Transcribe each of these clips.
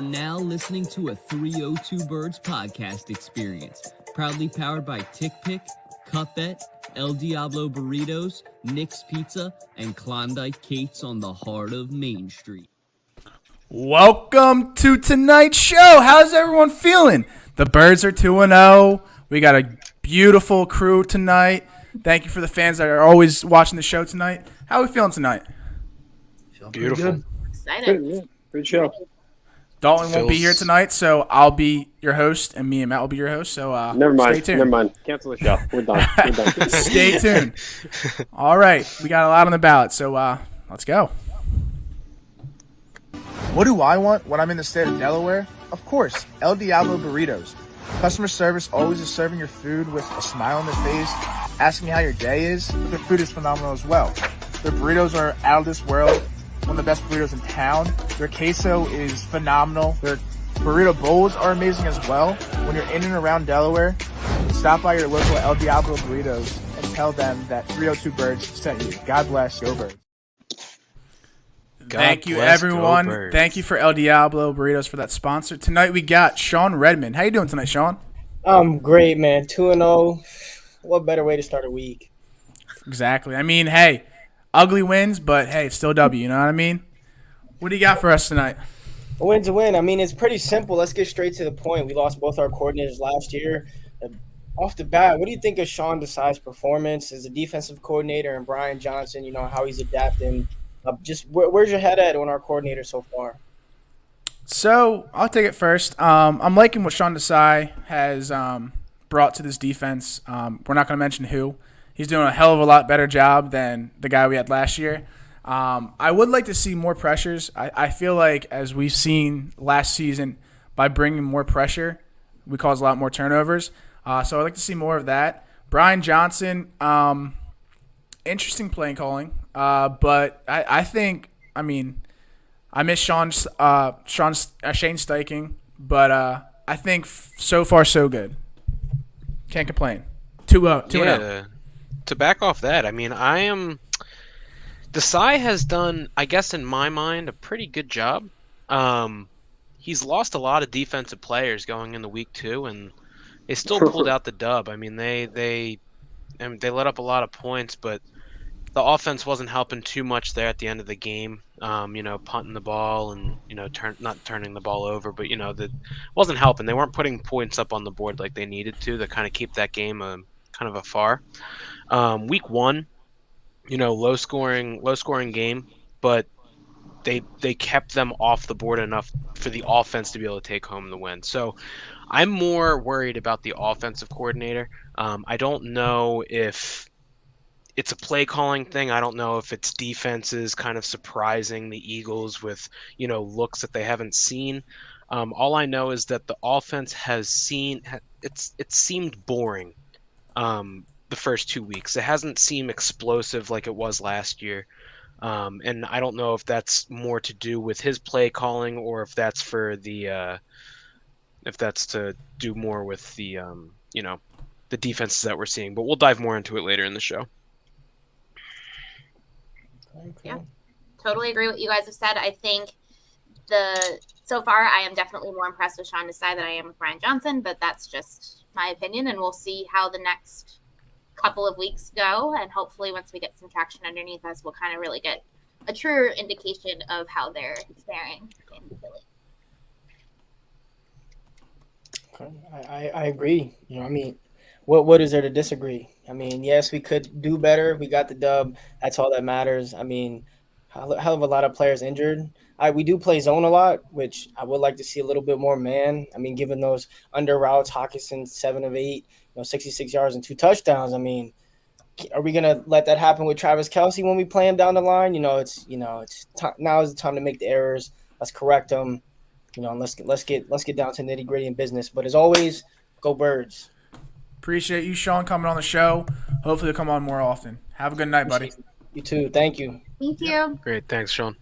are now listening to a 302 Birds podcast experience, proudly powered by Tick Pick, Cupbet, El Diablo Burritos, Nick's Pizza, and Klondike Kate's on the heart of Main Street. Welcome to tonight's show. How's everyone feeling? The Birds are 2-0. We got a beautiful crew tonight. Thank you for the fans that are always watching the show tonight. How are we feeling tonight? Feeling Beautiful. excited. Good show. Dalton won't be here tonight, so I'll be your host, and me and Matt will be your host. So Never mind. Stay tuned. Never mind. Cancel the show. We're done. We're done. Stay tuned. All right, we got a lot on the ballot, so let's go. What do I want when I'm in the state of Delaware? Of course, El Diablo Burritos. Customer service always is serving your food with a smile on their face, asking how your day is. Their food is phenomenal as well. Their burritos are out of this world, one of the best burritos in town. Their queso is phenomenal. Their burrito bowls are amazing as well. When you're in and around Delaware, stop by your local El Diablo Burritos and tell them that 302 Birds sent you. God bless. Go Birds. Thank you, everyone. Thank you for El Diablo Burritos for that sponsor. Tonight we got Sean Redmond. How you doing tonight, Sean? I'm great, man. 2-0. What better way to start a week? Exactly. I mean, hey, ugly wins, but hey, it's still W. You know what I mean? What do you got for us tonight? A win's a win. I mean, it's pretty simple. Let's get straight to the point. We lost both our coordinators last year. Off the bat, what do you think of Sean Desai's performance as a defensive coordinator and Brian Johnson, you know, how he's adapting? Just where's your head at on our coordinator so far? So I'll take it first. I'm liking what Sean Desai has brought to this defense. We're not going to mention who. He's doing a hell of a lot better job than the guy we had last year. I would like to see more pressures. I feel like, as we've seen last season, by bringing more pressure, we cause a lot more turnovers. So I'd like to see more of that. Brian Johnson, interesting playing calling. But I think, I mean, I miss Shane Steichen, but I think so far so good. Can't complain. 2-0. To back off that, I mean, Desai has done, I guess in my mind, a pretty good job. He's lost a lot of defensive players going into week 2, and they still pulled out the dub. I mean, they let up a lot of points, but the offense wasn't helping too much there at the end of the game. Punting the ball and, not turning the ball over, but, that wasn't helping. They weren't putting points up on the board like they needed to kind of keep that game kind of afar. Week 1, low scoring game, but they kept them off the board enough for the offense to be able to take home the win. So I'm more worried about the offensive coordinator. I don't know if it's a play calling thing. I don't know if it's defenses kind of surprising the Eagles with, looks that they haven't seen. All I know is that the offense has seemed boring the first 2 weeks. It hasn't seemed explosive like it was last year. And I don't know if that's more to do with his play calling or if that's for if that's to do more with the defenses that we're seeing. But we'll dive more into it later in the show. Yeah, totally agree with what you guys have said. I think so far I am definitely more impressed with Sean Desai than I am with Brian Johnson, but that's just my opinion, and we'll see how the next couple of weeks go, and hopefully once we get some traction underneath us, we'll kind of really get a truer indication of how they're faring in Philly. Okay. I agree. What is there to disagree? I mean, yes, we could do better. We got the dub. That's all that matters. I mean, hell of a lot of players injured. We do play zone a lot, which I would like to see a little bit more man. I mean, given those under routes, Hawkinson 7 of 8, 66 yards and 2 touchdowns. I mean, are we gonna let that happen with Travis Kelce when we play him down the line? Now is the time to make the errors. Let's correct them. Let's get down to nitty gritty in business. But as always, go Birds. Appreciate you, Sean, coming on the show. Hopefully you'll come on more often. Have a good night, buddy. You too. Thank you. Thank you. Great. Thanks, Sean.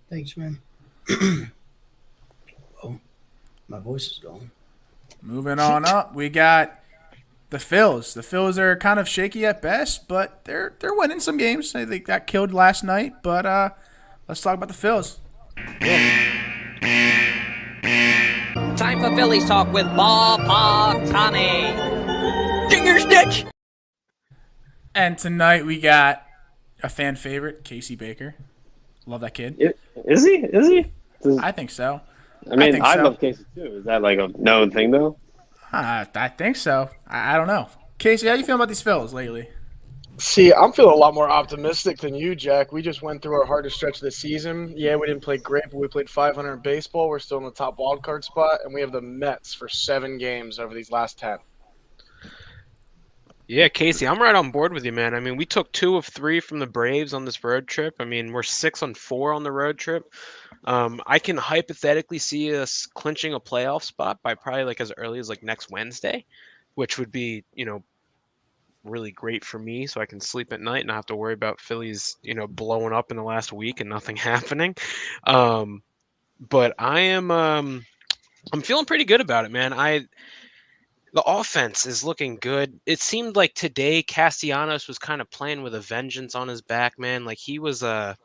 Thanks, man. Oh, my voice is gone. Moving on up, we got the Phillies. The Phillies are kind of shaky at best, but they're winning some games. They got killed last night, but let's talk about the Phillies. Time for Phillies talk with Ballpark Tommy. Finger stitch. And tonight we got a fan favorite, Casey Baker. Love that kid. Is he? Is he? I think so. I mean, think I so. love Casey too. Is that like a known thing though? I think so. I don't know. Casey, how you feeling about these Phils lately? See, I'm feeling a lot more optimistic than you, Jack. We just went through our hardest stretch of the season. Yeah, we didn't play great, but we played 500 in baseball. We're still in the top wild card spot, and we have the Mets for 7 games over these last 10. Yeah, Casey, I'm right on board with you, man. I mean, we took 2 of 3 from the Braves on this road trip. I mean, we're 6 on 4 on the road trip. I can hypothetically see us clinching a playoff spot by probably like as early as like next Wednesday, which would be, really great for me, so I can sleep at night and not have to worry about Phillies, blowing up in the last week and nothing happening. But I'm feeling pretty good about it, man. The offense is looking good. It seemed like today Castellanos was kind of playing with a vengeance on his back, man. Like it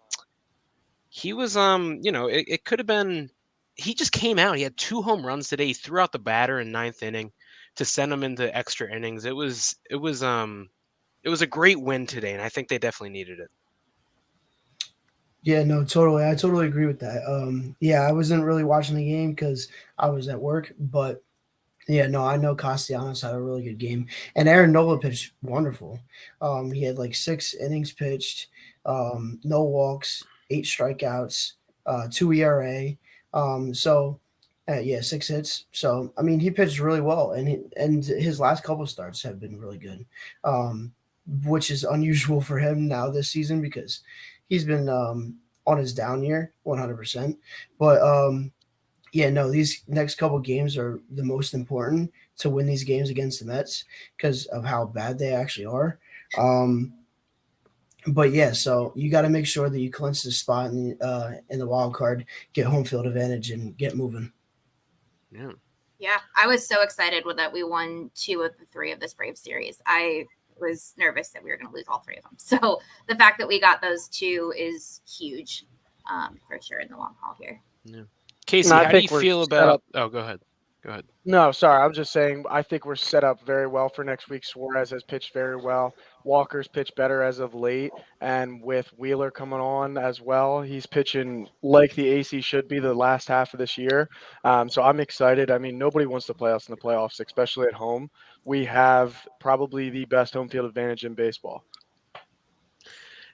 could have been. He just came out. He had 2 home runs today. He threw out the batter in 9th inning to send him into extra innings. It was a great win today, and I think they definitely needed it. Yeah, no, totally. I totally agree with that. Yeah, I wasn't really watching the game because I was at work, but yeah, no, I know Castellanos had a really good game, and Aaron Nola pitched wonderful. He had like 6 innings pitched, no walks, 8 strikeouts, 2 ERA. Yeah, 6 hits. So I mean, he pitched really well, and his last couple of starts have been really good, which is unusual for him now this season because he's been on his down year, 100%. But yeah, no, these next couple games are the most important to win these games against the Mets because of how bad they actually are. But yeah, so you got to make sure that you clinch the spot in the wild card, get home field advantage, and get moving. Yeah, I was so excited that we won 2 of the 3 of this Braves series. I was nervous that we were going to lose all 3 of them. So the fact that we got those 2 is huge, for sure in the long haul here. Yeah. Casey, how do you feel about? Oh, go ahead. Go ahead. No, sorry. I'm just saying I think we're set up very well for next week. Suarez has pitched very well. Walker's pitched better as of late. And with Wheeler coming on as well, he's pitching like the AC should be the last half of this year. So I'm excited. I mean, nobody wants to play us in the playoffs, especially at home. We have probably the best home field advantage in baseball.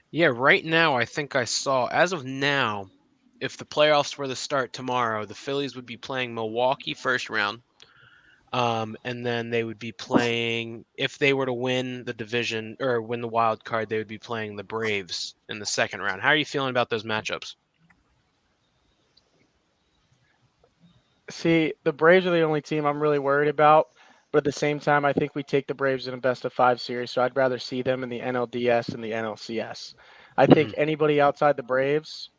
Yeah, right now I think I saw, as of now, if the playoffs were to start tomorrow, the Phillies would be playing Milwaukee first round. And then they would be playing, if they were to win the division or win the wild card, they would be playing the Braves in the second round. How are you feeling about those matchups? See, the Braves are the only team I'm really worried about. But at the same time, I think we take the Braves in a best-of-5 series, so I'd rather see them in the NLDS and the NLCS. I think anybody outside the Braves,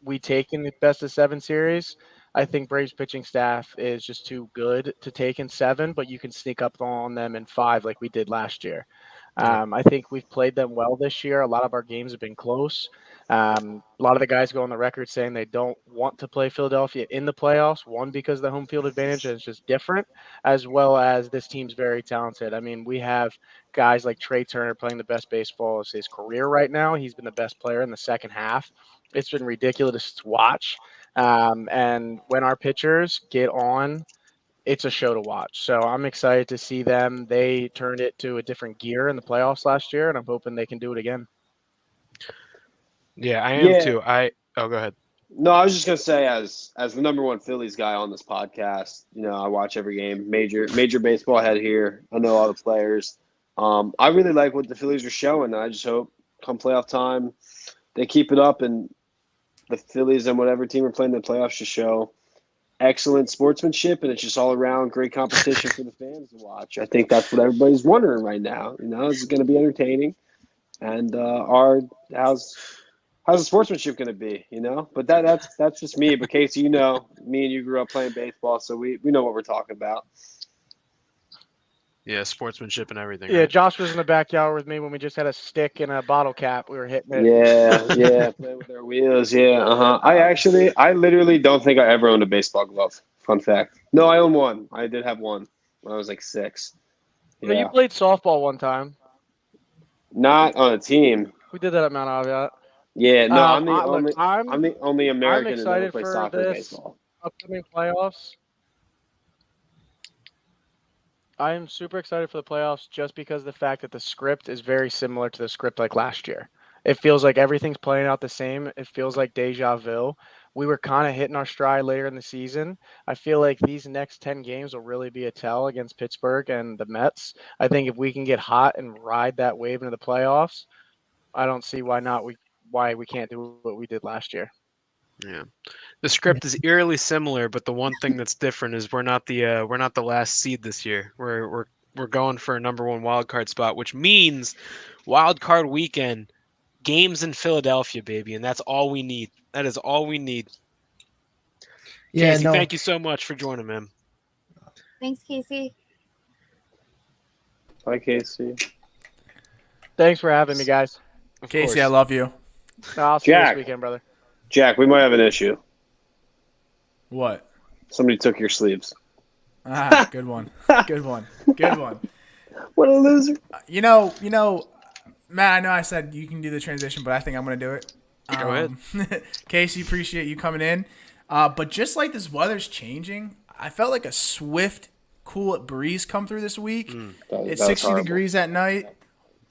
we take in the best-of-7 series. I think Braves pitching staff is just too good to take in 7, but you can sneak up on them in 5 like we did last year. I think we've played them well this year. A lot of our games have been close. A lot of the guys go on the record saying they don't want to play Philadelphia in the playoffs, one, because of the home field advantage is just different, as well as this team's very talented. I mean, we have guys like Trey Turner playing the best baseball of his career right now. He's been the best player in the second half. It's been ridiculous to watch. And when our pitchers get on, it's a show to watch. So I'm excited to see them. They turned it to a different gear in the playoffs last year, and I'm hoping they can do it again. Yeah, I am too. Go ahead. No, I was just gonna say, as the number 1 Phillies guy on this podcast, I watch every game. Major baseball head here. I know all the players. I really like what the Phillies are showing. I just hope come playoff time they keep it up, and the Phillies and whatever team are playing in the playoffs just show excellent sportsmanship, and it's just all around great competition for the fans to watch. I think that's what everybody's wondering right now. Is it going to be entertaining? And how's the sportsmanship going to be? But that's just me. But Casey, me and you grew up playing baseball, so we know what we're talking about. Yeah, sportsmanship and everything. Yeah, right? Josh was in the backyard with me when we just had a stick and a bottle cap. We were hitting it. Yeah, playing with our wheels. Yeah, I literally don't think I ever owned a baseball glove Fun fact. No, I own one. I did have one when I was like 6. No, Yeah. you played softball one time. Not on a team. We did that at Mount Olivet. Yeah, no, I'm I'm the only American that never excited played for soccer and this baseball. upcoming playoffs. I am super excited for the playoffs just because of the fact that the script is very similar to the script like last year. It feels like everything's playing out the same. It feels like deja vu. We were kind of hitting our stride later in the season. I feel like these next 10 games will really be a tell against Pittsburgh and the Mets. I think if we can get hot and ride that wave into the playoffs, I don't see why we can't do what we did last year. Yeah, the script is eerily similar, but the one thing that's different is we're not the last seed this year. We're going for a number 1 wild card spot, which means wild card weekend games in Philadelphia, baby, and that's all we need. That is all we need. Yeah, Casey, no. thank you so much for joining, man. Thanks, Casey. Hi, Casey. Thanks for having me, guys. Of Casey, course. I love you. I'll see you Jack. this weekend, brother. Jack, we might have an issue. What? Somebody took your sleeves. Ah, good one. Good one. Good one. What a loser. You know, Matt, I know I said you can do the transition, but I think I'm going to do it. Go ahead. Casey, appreciate you coming in. But just like this weather's changing, I felt like a swift, cool breeze come through this week. It's 60 degrees at night.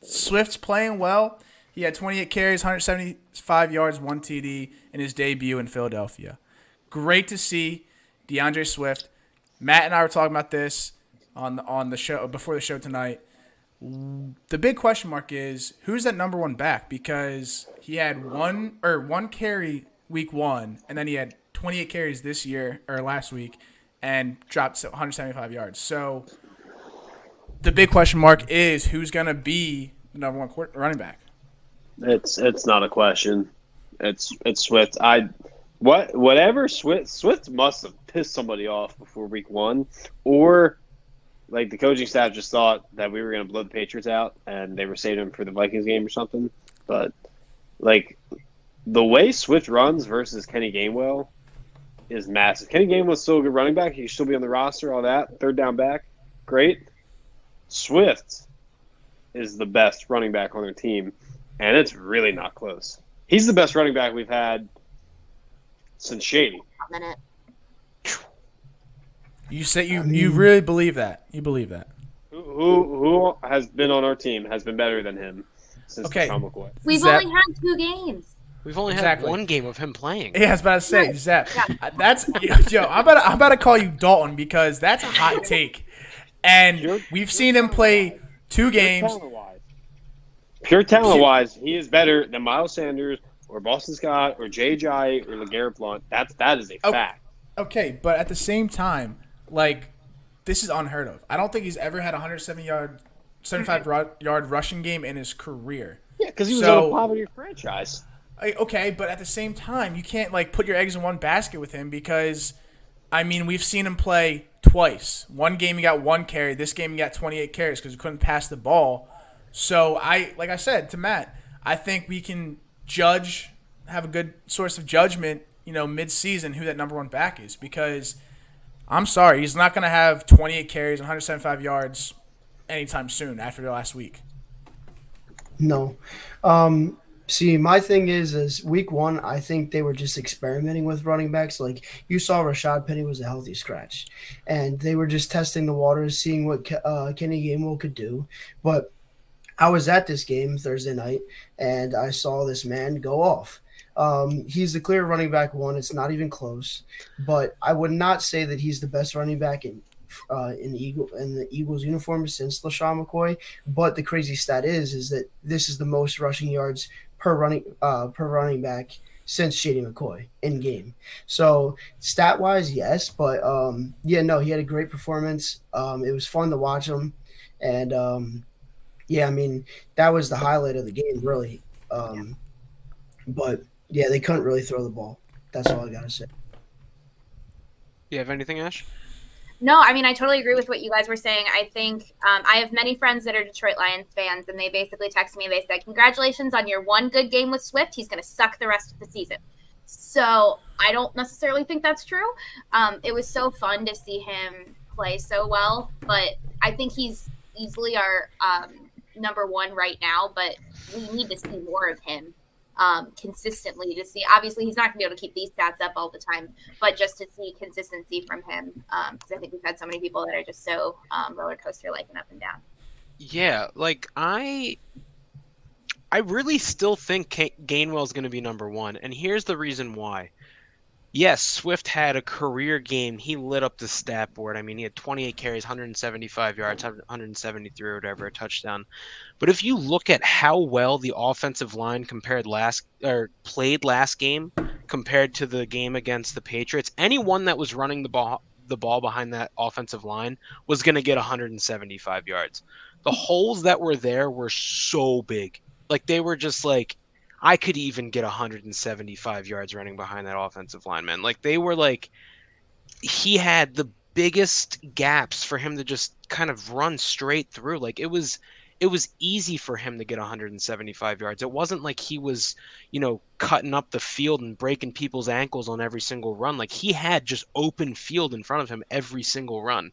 Swift's playing well. He had 28 carries, 175 yards, 1 TD in his debut in Philadelphia. Great to see DeAndre Swift. Matt and I were talking about this on the show before the show tonight. The big question mark is who's that number 1 back, because he had one carry week 1 and then he had 28 carries this year or last week and dropped 175 yards. So the big question mark is who's going to be the number 1 running back. It's not a question. It's Swift. Whatever Swift must have pissed somebody off before week 1, or like the coaching staff just thought that we were going to blow the Patriots out and they were saving him for the Vikings game or something. But like the way Swift runs versus Kenny Gainwell is massive. Kenny Gainwell's still a good running back. He should still be on the roster. All that third down back, great. Swift is the best running back on their team. And it's really not close. He's the best running back we've had since Shady. You say you really believe that? You believe that? Who has been on our team has been better than him since McCoy? We've only had 2 games. We've only had 1 game of him playing. Yeah, I was about to say, Zep. That's I'm about to call you Dalton because that's a hot take. And we've seen him play 2 games. Pure talent-wise, he is better than Miles Sanders or Boston Scott or J.J. or LeGarrette Blount. That is a fact. Okay, but at the same time, like, this is unheard of. I don't think he's ever had a 175-yard rushing game in his career. Yeah, because he was on a poverty franchise. Okay, but at the same time, you can't, like, put your eggs in one basket with him because, I mean, we've seen him play twice. One game he got 1 carry. This game he got 28 carries because he couldn't pass the ball. So, like I said to Matt, I think we can have a good source of judgment, mid-season who that number 1 back is, because I'm sorry, he's not going to have 28 carries, 175 yards anytime soon after the last week. No. See, my thing is week 1, I think they were just experimenting with running backs. Like you saw, Rashad Penny was a healthy scratch, and they were just testing the waters, seeing what Kenny Gainwell could do. But I was at this game Thursday night, and I saw this man go off. He's the clear running back 1. It's not even close. But I would not say that he's the best running back in the Eagles uniform since LaShawn McCoy. But the crazy stat is that this is the most rushing yards per running back since Shady McCoy in game. So stat wise, yes, but he had a great performance. It was fun to watch him, and yeah, I mean, that was the highlight of the game, really. But, yeah, they couldn't really throw the ball. That's all I got to say. You have anything, Ash? No, I mean, I totally agree with what you guys were saying. I think I have many friends that are Detroit Lions fans, and they basically texted me. They said, congratulations on your 1 good game with Swift. He's going to suck the rest of the season. So I don't necessarily think that's true. It was so fun to see him play so well, but I think he's easily our number one right now, but we need to see more of him consistently to see. Obviously, he's not going to be able to keep these stats up all the time, but just to see consistency from him, because I think we've had so many people that are just so roller coaster like and up and down. Yeah, like I really still think Gainwell's going to be number one, and here's the reason why. Yes, Swift had a career game. He lit up the stat board. I mean, he had 28 carries, 175 yards, 173 or whatever, a touchdown. But if you look at how well the offensive line played last game compared to the game against the Patriots, anyone that was running the ball behind that offensive line was going to get 175 yards. The holes that were there were so big. Like, they were just like, I could even get 175 yards running behind that offensive lineman. Like, they were like, he had the biggest gaps for him to just kind of run straight through. Like, it was easy for him to get 175 yards. It wasn't like he was, cutting up the field and breaking people's ankles on every single run. Like, he had just open field in front of him every single run.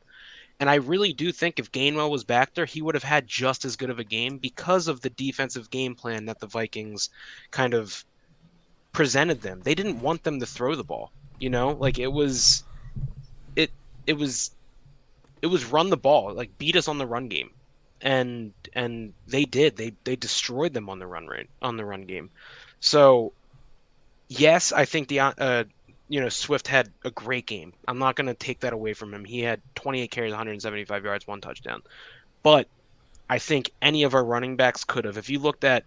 And I really do think if Gainwell was back there, he would have had just as good of a game because of the defensive game plan that the Vikings kind of presented them. They didn't want them to throw the ball, like it was run the ball, like beat us on the run game. And they did. They destroyed them on the run game. So yes, I think Swift had a great game. I'm not going to take that away from him. He had 28 carries, 175 yards, 1 touchdown. But I think any of our running backs could have. If you looked at,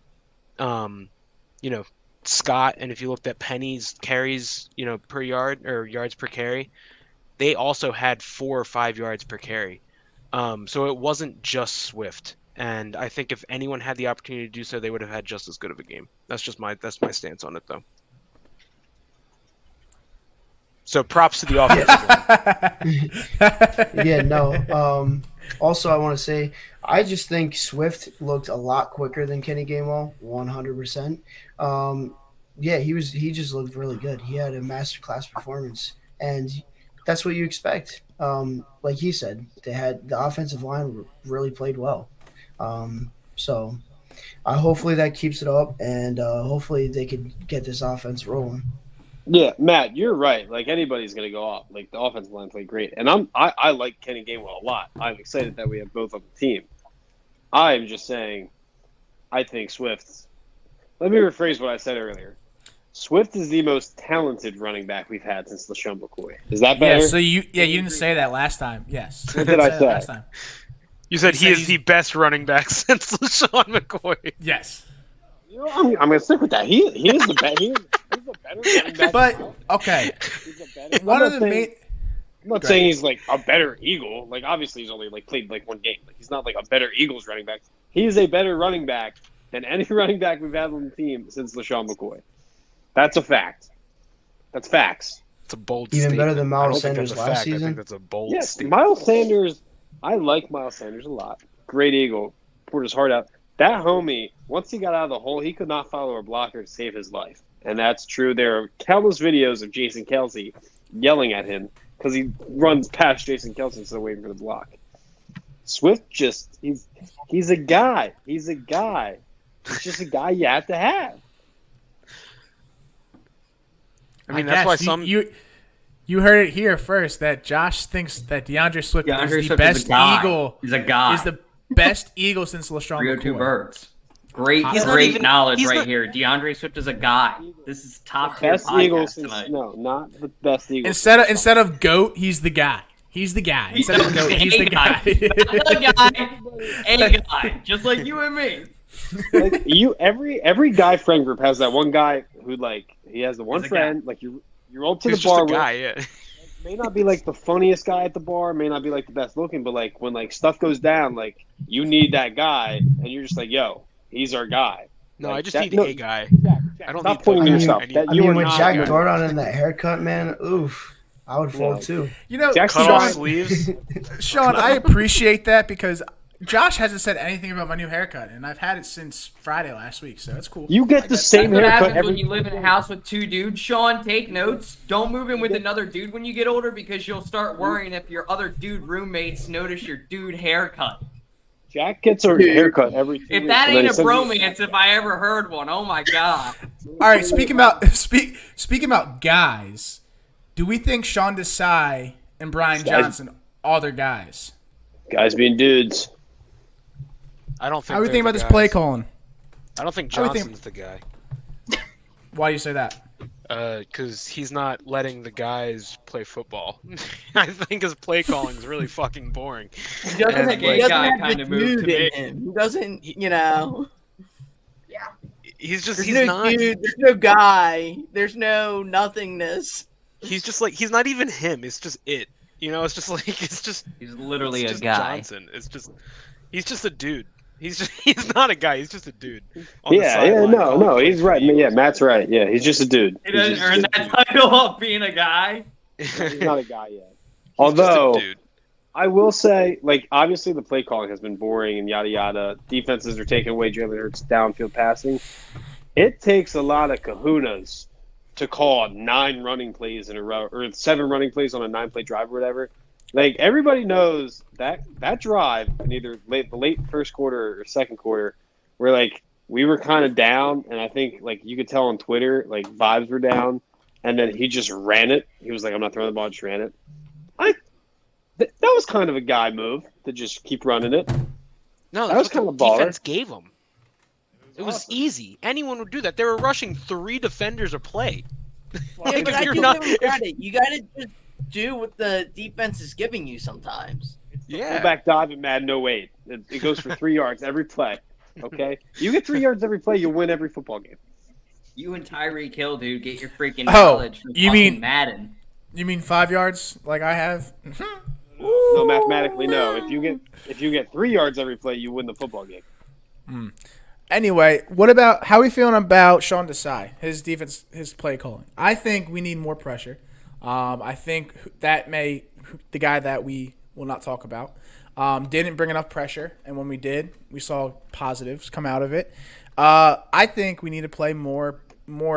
Scott, and if you looked at Penny's carries, per yard or yards per carry, they also had 4 or 5 yards per carry. So it wasn't just Swift. And I think if anyone had the opportunity to do so, they would have had just as good of a game. That's my stance on it, though. So props to the offense. Yeah, no. Also, I want to say, I just think Swift looked a lot quicker than Kenny Gainwell, 100%. Yeah, he just looked really good. He had a masterclass performance, and that's what you expect. Like he said, the offensive line really played well. So hopefully that keeps it up, and hopefully they could get this offense rolling. Yeah, Matt, you're right. Like, anybody's going to go off. Like, the offensive line played great. And I like Kenny Gainwell a lot. I'm excited that we have both on the team. I'm just saying, I think Swift – let me rephrase what I said earlier. Swift is the most talented running back we've had since LaShawn McCoy. Is that better? Yeah, so you didn't say that last time. Yes. What did I say? Last time. You said he is the best running back since LaShawn McCoy. Yes. I'm going to stick with that. He is the best. He's a better running back. But okay, one of the main. I'm not saying he's like a better Eagle. Like, obviously he's only played one game. Like, he's not like a better Eagles running back. He is a better running back than any running back we've had on the team since LaShawn McCoy. That's a fact. That's facts. It's a bold Even statement. better than Miles Sanders last season. I think that's a bold statement. Miles Sanders. I like Miles Sanders a lot. Great Eagle. Poured his heart out. That homie, once he got out of the hole, he could not follow a blocker to save his life. And that's true. There are countless videos of Jason Kelsey yelling at him because he runs past Jason Kelsey instead of waiting for the block. Swift he's a guy. He's a guy. He's just a guy you have to have. I mean, that's why some... You heard it here first that Josh thinks that DeAndre Swift is the best Eagle. He's a guy. Is the best Eagle since LaShawn McCoy. 302BIRDS. Great knowledge right here. DeAndre Swift is a guy. This is top tier podcast tonight. No, not the best Eagle. Instead of GOAT, he's the guy. He's the guy. Instead of GOAT, he's the guy. A guy. Just like you and me. Like, every guy friend group has that one guy who, like, he has the one friend, like, you roll to the bar with. Guy, yeah. May not be like the funniest guy at the bar, may not be like the best looking, but like when like stuff goes down, like you need that guy, and you're just like, yo, he's our guy. No, like, I just need a guy. I don't stop need pointing yourself. With Jack Gordon and that haircut, man, oof, I would fold too. You know, cut off sleeves. Sean, I appreciate that because Josh hasn't said anything about my new haircut, and I've had it since Friday last week, so that's cool. You get the same That's what haircut happens every. when you live in a house with two dudes. Sean, take notes. Don't move in with another dude when you get older because you'll start worrying if your other dude roommates notice your dude haircut. Jack gets a haircut every 2 If weeks. that and then ain't a he sends me- bromance, if I ever heard one, oh my god. All right, speaking about guys, do we think Sean Desai and Brian Johnson are their guys? Guys being dudes. I don't think. How are we they're thinking the about this guys. play calling? I don't think How do we Johnson's the guy. Why do you say that? Because he's not letting the guys play football. I think his play calling is really fucking boring. He doesn't, And, have, he like, doesn't guy have kinda the moved to dude me. in him. He doesn't, you know. he's just There's he's no not. dude. There's no guy. There's no nothingness. He's just like he's not even him. It's just it. You know, it's just like it's just. He's literally it's a just guy. Johnson. It's just he's just a dude. He's not a guy. He's just a dude. on the Yeah, sideline no, calling he's plays right. for the Yeah, Eagles. Matt's right. Yeah, he's just a dude. He He's doesn't just earn a that dude. title of being a guy. He's not a guy yet. He's just a Although, dude. I will say, like, obviously the play calling has been boring and yada yada. Defenses are taking away Jalen Hurts' downfield passing. It takes a lot of kahunas to call 9 running plays in a row, or 7 running plays on a 9-play drive or whatever. Like, everybody knows that drive in either the late first quarter or second quarter, where, like, we were kind of down, and I think, like, you could tell on Twitter, like, vibes were down, and then he just ran it. He was like, I'm not throwing the ball, just ran it. That was kind of a guy move to just keep running it. No, That was that's kind what of the baller. defense gave him. It was easy. Anyone would do that. They were rushing 3 defenders a play. Yeah, Like, but if I you're give not- them credit. You got to just do what the defense is giving you sometimes. Yeah. Fullback dive in Madden 08. It goes for 3 yards every play. Okay? You get 3 yards every play, you win every football game. You and Tyreek Hill, dude, get your freaking Oh, knowledge from you fucking mean- Madden. You mean 5 yards like I have? No, mathematically, no. If you get 3 yards every play, you win the football game. Anyway, how are we feeling about Sean Desai, his defense, his play calling? I think we need more pressure. I think the guy that we will not talk about, didn't bring enough pressure, and when we did, we saw positives come out of it. I think we need to play more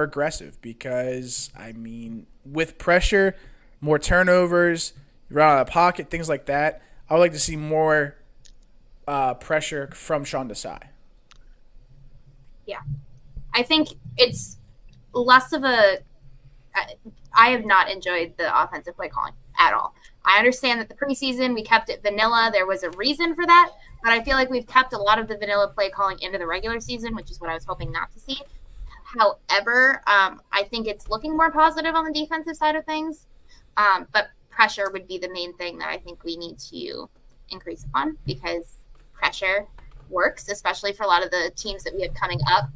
aggressive because, I mean, with pressure, more turnovers, run out of the pocket, things like that. I would like to see more pressure from Sean Desai. Yeah. I think it's less of a I have not enjoyed the offensive play calling at all. I understand that the preseason we kept it vanilla. There was a reason for that, but I feel like we've kept a lot of the vanilla play calling into the regular season, which is what I was hoping not to see. However, I think it's looking more positive on the defensive side of things. But pressure would be the main thing that I think we need to increase upon because pressure works, especially for a lot of the teams that we have coming up.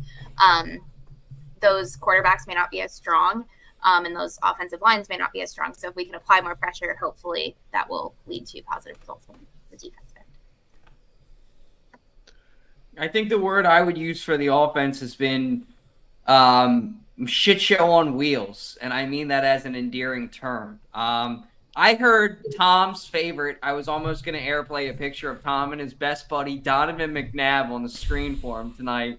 Those quarterbacks may not be as strong, and those offensive lines may not be as strong. So if we can apply more pressure, hopefully that will lead to positive results from the defense. I think the word I would use for the offense has been shit show on wheels, and I mean that as an endearing term. I heard Tom's favorite. I was almost going to airplay a picture of Tom and his best buddy Donovan McNabb on the screen for him tonight.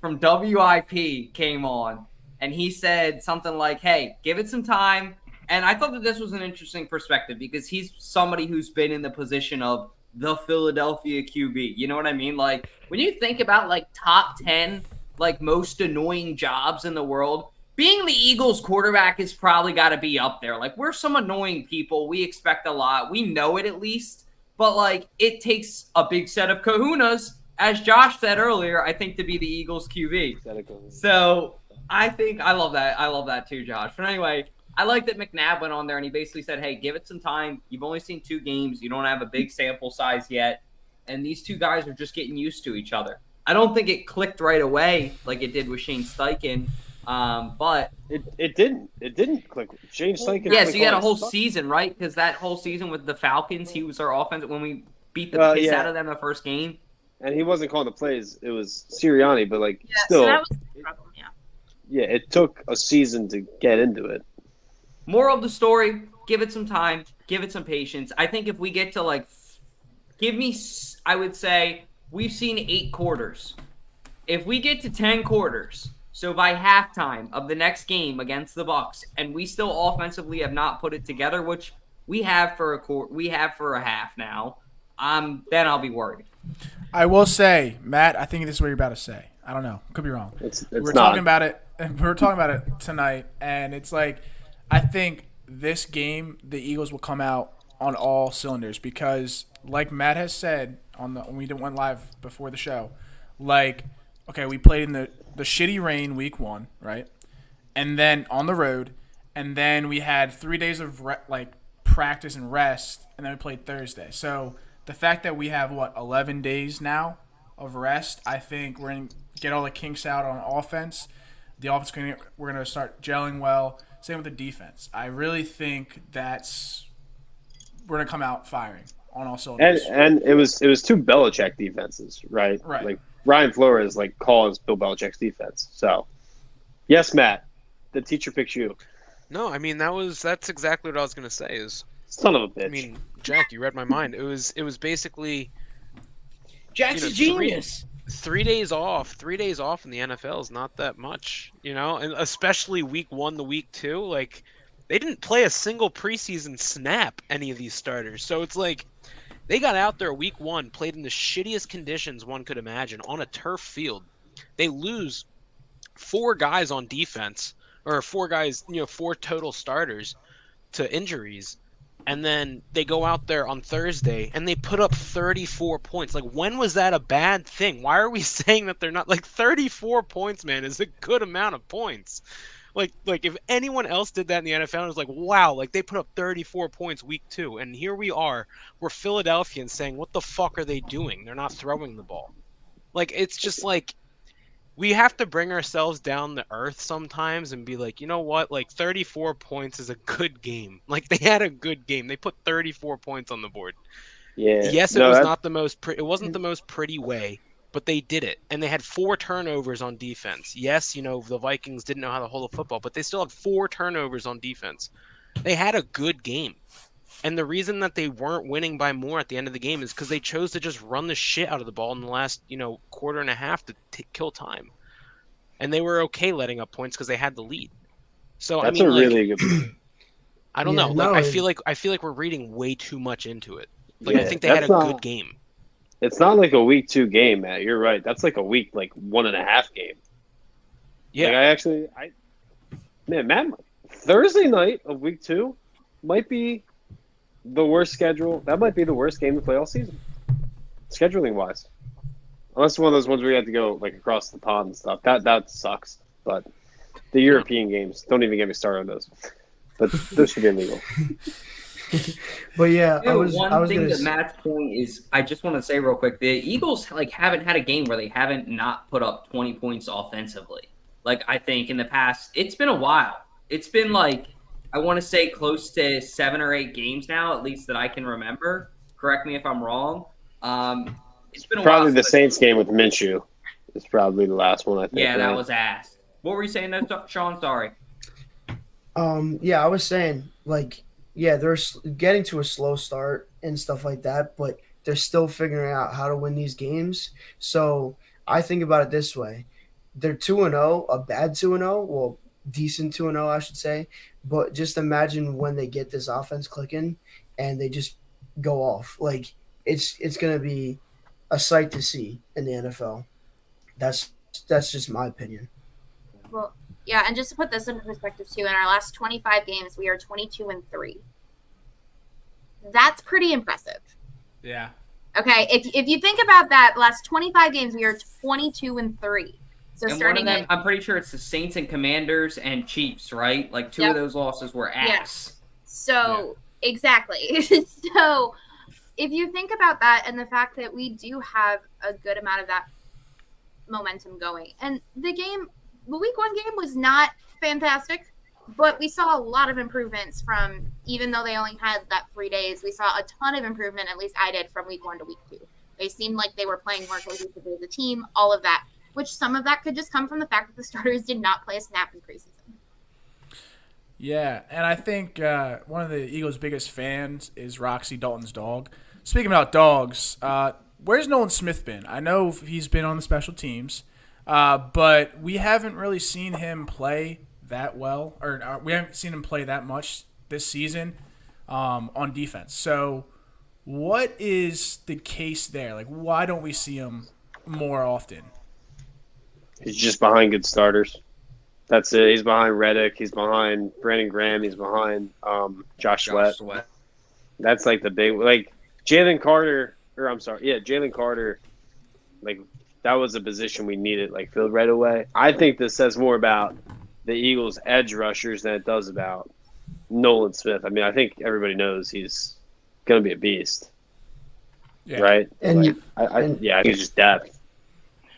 From WIP came on, and he said something like, hey, give it some time. And I thought that this was an interesting perspective because he's somebody who's been in the position of the Philadelphia QB. You know what I mean? Like, when you think about, like, top 10, like, most annoying jobs in the world, being the Eagles quarterback has probably got to be up there. Like, we're some annoying people. We expect a lot. We know it at least. But, like, it takes a big set of kahunas, as Josh said earlier, I think, to be the Eagles QB. So I think I love that. I love that too, Josh. But anyway, I like that McNabb went on there and he basically said, hey, give it some time. You've only seen 2 games. You don't have a big sample size yet. And these 2 guys are just getting used to each other. I don't think it clicked right away like it did with Shane Steichen. But it didn't click. Shane Steichen. Yeah, so you had a whole season, right? Because that whole season with the Falcons, he was our offense when we beat the piss out of them the first game. And he wasn't calling the plays. It was Sirianni, but So still. that was the problem, yeah. Yeah, it took a season to get into it. Moral of the story, give it some time, give it some patience. I think if we get to like give me, I would say, we've seen 8 quarters. If we get to 10 quarters, so by halftime of the next game against the Bucs, and we still offensively have not put it together, which we have for a half now, then I'll be worried. I will say, Matt, I think this is what you're about to say. I don't know. Could be wrong. We're talking about it. We were talking about it tonight, and it's like I think this game the Eagles will come out on all cylinders because, like Matt has said when we went live before the show, like, okay, we played in the shitty rain week 1, right? And then on the road, and then we had 3 days of practice and rest, and then we played Thursday. So the fact that we have 11 days now of rest, I think we're going to get all the kinks out on offense. The offense we're going to start gelling well. Same with the defense. I really think we're going to come out firing on all cylinders. And it was 2 Belichick defenses, right? Right. Like Ryan Flores calls Bill Belichick's defense. So, yes, Matt, the teacher picks you. No, I mean that's exactly what I was gonna say. Is son of a bitch. I mean, Jack, you read my mind. It was basically Jack's a genius. 3 days off. 3 days off in the NFL is not that much, and especially week 1 to week 2. Like, they didn't play a single preseason snap, any of these starters. So it's like they got out there week 1, played in the shittiest conditions one could imagine on a turf field. They lose 4 guys on defense, or 4 guys, 4 total starters to injuries. And then they go out there on Thursday and they put up 34 points. Like, when was that a bad thing? Why are we saying that they're not? Like, 34 points, man, is a good amount of points. Like if anyone else did that in the NFL, it was like, wow, like they put up 34 points week 2. And here we are, we're Philadelphians saying, what the fuck are they doing? They're not throwing the ball. Like, it's just like, we have to bring ourselves down to earth sometimes and be like, you know what? Like, 34 points is a good game. Like, they had a good game. They put 34 points on the board. Yeah. Yes, it was not the most. It wasn't the most pretty way, but they did it, and they had 4 turnovers on defense. Yes, the Vikings didn't know how to hold a football, but they still had 4 turnovers on defense. They had a good game. And the reason that they weren't winning by more at the end of the game is because they chose to just run the shit out of the ball in the last, quarter and a half to kill time. And they were okay letting up points because they had the lead. So that's really good. I don't know. Like, I feel like we're reading way too much into it. Like, I think they had a good game. It's not like a week 2 game, Matt. You're right. That's like a week 1.5 game. Yeah. Like Matt, Thursday night of week 2 might be the worst schedule. That might be the worst game to play all season, scheduling wise. Unless it's one of those ones where you have to go across the pond and stuff. That sucks. But the European games, don't even get me started on those. But those should be illegal. But yeah, one thing to Matt's point is, I just want to say real quick, the Eagles haven't had a game where they haven't not put up 20 points offensively. I think in the past, it's been a while. It's been I want to say close to 7 or 8 games now, at least that I can remember. Correct me if I'm wrong. It's been a probably while the Saints game with Minshew is probably the last one, I think. Yeah, that was ass. What were you saying there, Sean? Sorry. Yeah, I was saying they're getting to a slow start and stuff like that, but they're still figuring out how to win these games. So I think about it this way: they're 2-0, a bad 2-0, well, decent 2-0, I should say. But just imagine when they get this offense clicking and they just go off. It's going to be a sight to see in the NFL. That's just my opinion. Well, yeah, and just to put this into perspective too, in our last 25 games, we are 22-3. That's pretty impressive. Yeah. Okay, if you think about that, last 25 games, we are 22-3. So and starting one of them, I'm pretty sure it's the Saints and Commanders and Chiefs, right? 2 of those losses were ass. Yeah. So exactly. So if you think about that and the fact that we do have a good amount of that momentum going, and the week 1 game was not fantastic, but we saw a lot of improvements from, even though they only had that 3 days, we saw a ton of improvement, at least I did, from week 1 to week 2. They seemed like they were playing more cohesively as a team, all of that, which some of that could just come from the fact that the starters did not play a snap in preseason. Yeah, and I think one of the Eagles' biggest fans is Roxy Dalton's dog. Speaking about dogs, where's Nolan Smith been? I know he's been on the special teams, but we haven't really seen him play that well, or we haven't seen him play that much this season on defense. So what is the case there? Like, why don't we see him more often? He's just behind good starters. That's it. He's behind Reddick. He's behind Brandon Graham. He's behind Josh Sweat. That's like the big Jalen Carter. Jalen Carter. Like that was a position we needed filled right away. I think this says more about the Eagles' edge rushers than it does about Nolan Smith. I mean, I think everybody knows he's going to be a beast, right? And I think it's just depth.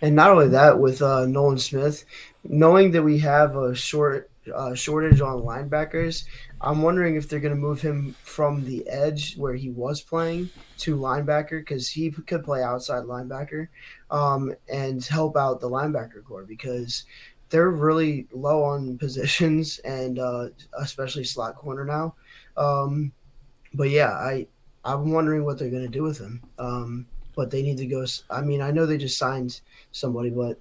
And not only that, with Nolan Smith, knowing that we have a shortage on linebackers, I'm wondering if they're going to move him from the edge where he was playing to linebacker, because he could play outside linebacker and help out the linebacker core, because they're really low on positions, and especially slot corner now. But yeah, I'm wondering what they're going to do with him. But they need to go. I mean, I know they just signed somebody, but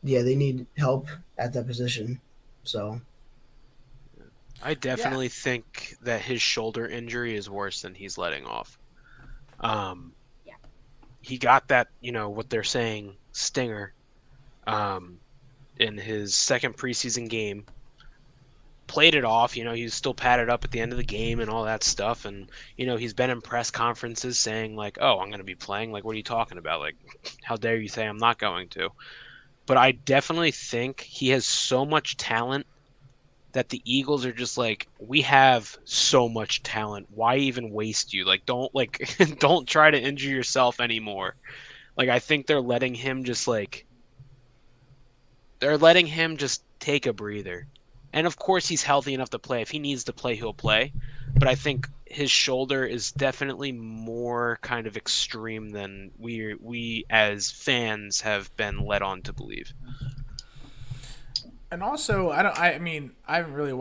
they need help at that position. So I definitely think that his shoulder injury is worse than he's letting off. He got that, what they're saying, stinger in his second preseason game. Played it off, he was still padded up at the end of the game and all that stuff, and he's been in press conferences saying oh, I'm going to be playing. What are you talking about? How dare you say I'm not going to? But I definitely think he has so much talent that the Eagles are just we have so much talent. Why even waste you? Don't don't try to injure yourself anymore. I think they're letting him just take a breather. And of course he's healthy enough to play. If he needs to play, he'll play. But I think his shoulder is definitely more kind of extreme than we as fans have been led on to believe. And also, I haven't really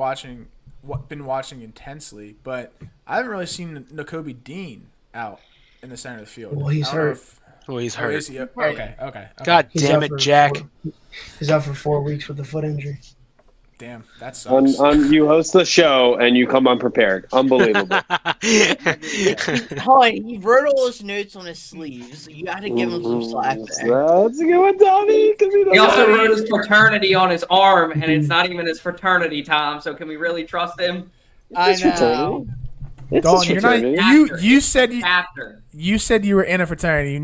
been watching intensely, but I haven't really seen Nakobe Dean out in the center of the field. Well, he's hurt. He's hurt. Is he? Okay. God damn it, Jack. He's out for 4 weeks with a foot injury. Damn, that sucks. You host the show and you come unprepared. Unbelievable. Hi, he wrote all his notes on his sleeves. You got to give him some slack there. That's a good one, Tommy. He also wrote his fraternity on his arm, and it's not even his fraternity, Tom. So can we really trust him? I know. Dalton, you're not. You said you were in a fraternity.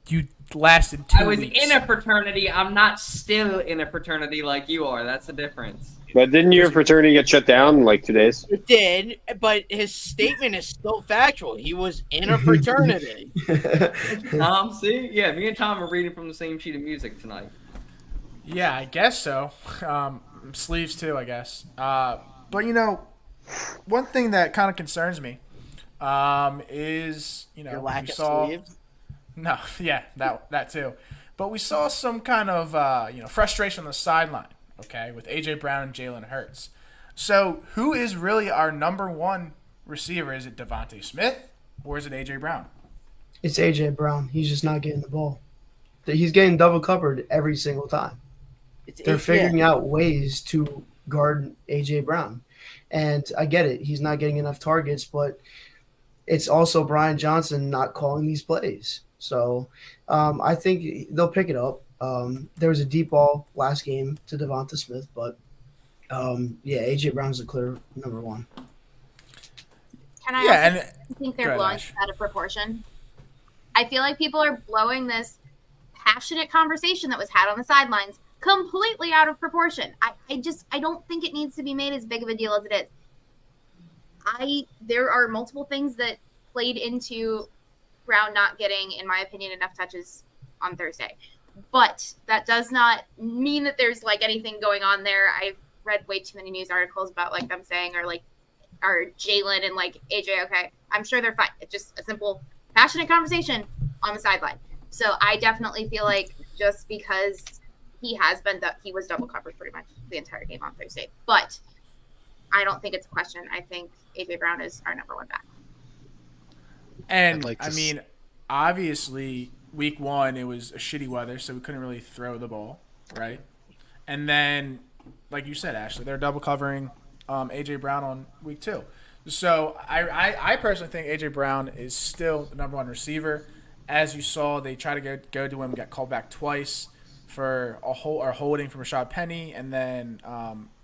You lasted 2 weeks. I was in a fraternity. I'm not still in a fraternity like you are. That's the difference. But didn't your fraternity get shut down in 2 days? It did, but his statement is still factual. He was in a fraternity. Tom, see? Yeah, me and Tom are reading from the same sheet of music tonight. Yeah, I guess so. Sleeves too, I guess. But one thing that kind of concerns me is your lack of sleeves. No, yeah, that too. But we saw some kind of frustration on the sideline, okay, with A.J. Brown and Jalen Hurts. So who is really our number one receiver? Is it Devontae Smith or is it A.J. Brown? It's A.J. Brown. He's just not getting the ball. He's getting double covered every single time. They're figuring out ways to guard A.J. Brown. And I get it. He's not getting enough targets, but it's also Brian Johnson not calling these plays. So I think they'll pick it up. There was a deep ball last game to Devonta Smith, but A.J. Brown's the clear number one. Can I think they're blowing it out of proportion? I feel like people are blowing this passionate conversation that was had on the sidelines completely out of proportion. I don't think it needs to be made as big of a deal as it is. There are multiple things that played into Brown not getting, in my opinion, enough touches on Thursday. But that does not mean that there's anything going on there. I've read way too many news articles about them saying are Jalen and AJ okay. I'm sure they're fine. It's just a simple passionate conversation on the sideline. So I definitely feel like just because he was double covered pretty much the entire game on Thursday. But I don't think it's a question. I think AJ Brown is our number one back. And obviously, week 1 it was a shitty weather, so we couldn't really throw the ball, right? And then, like you said, Ashley, they're double covering AJ Brown on week 2. So I personally think AJ Brown is still the number 1 receiver. As you saw, they tried to go to him, got called back twice for a holding from Rashad Penny, and then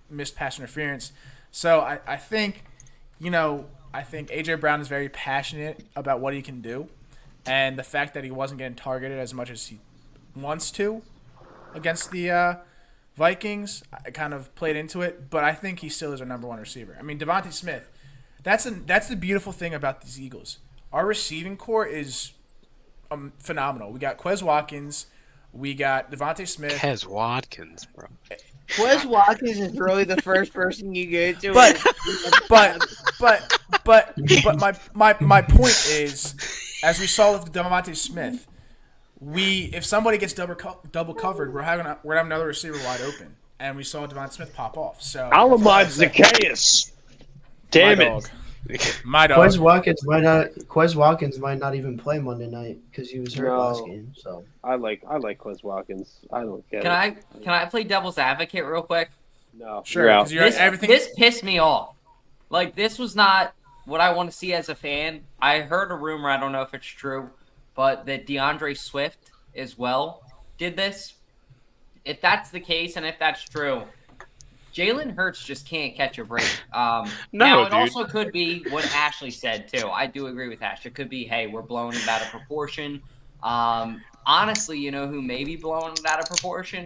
missed pass interference. So I think, I think AJ Brown is very passionate about what he can do, and the fact that he wasn't getting targeted as much as he wants to against the Vikings, I kind of played into it. But I think he still is our number 1 receiver. I mean, Devontae Smith. That's the beautiful thing about these Eagles. Our receiving core is phenomenal. We got Quez Watkins, we got Devontae Smith. Quez Watkins, bro. Quez Watkins is really the first person you go to. But my point is, as we saw with Devontae Smith, if somebody gets double covered, we're having another receiver wide open, and we saw Devontae Smith pop off. So Alamod Zacchaeus. Damn it. My dog. Quez Watkins might not even play Monday night because he was hurt last game. So I like Quez Watkins. I don't get it. Can I play devil's advocate real quick? No, sure. This pissed me off. Like, this was not what I want to see as a fan. I heard a rumor, I don't know if it's true, but that DeAndre Swift as well did this. If that's the case, and if that's true, Jalen Hurts just can't catch a break. Now, it also could be what Ashley said, too. I do agree with Ash. It could be, hey, we're blowing it out of proportion. Honestly, you know who may be blowing it out of proportion?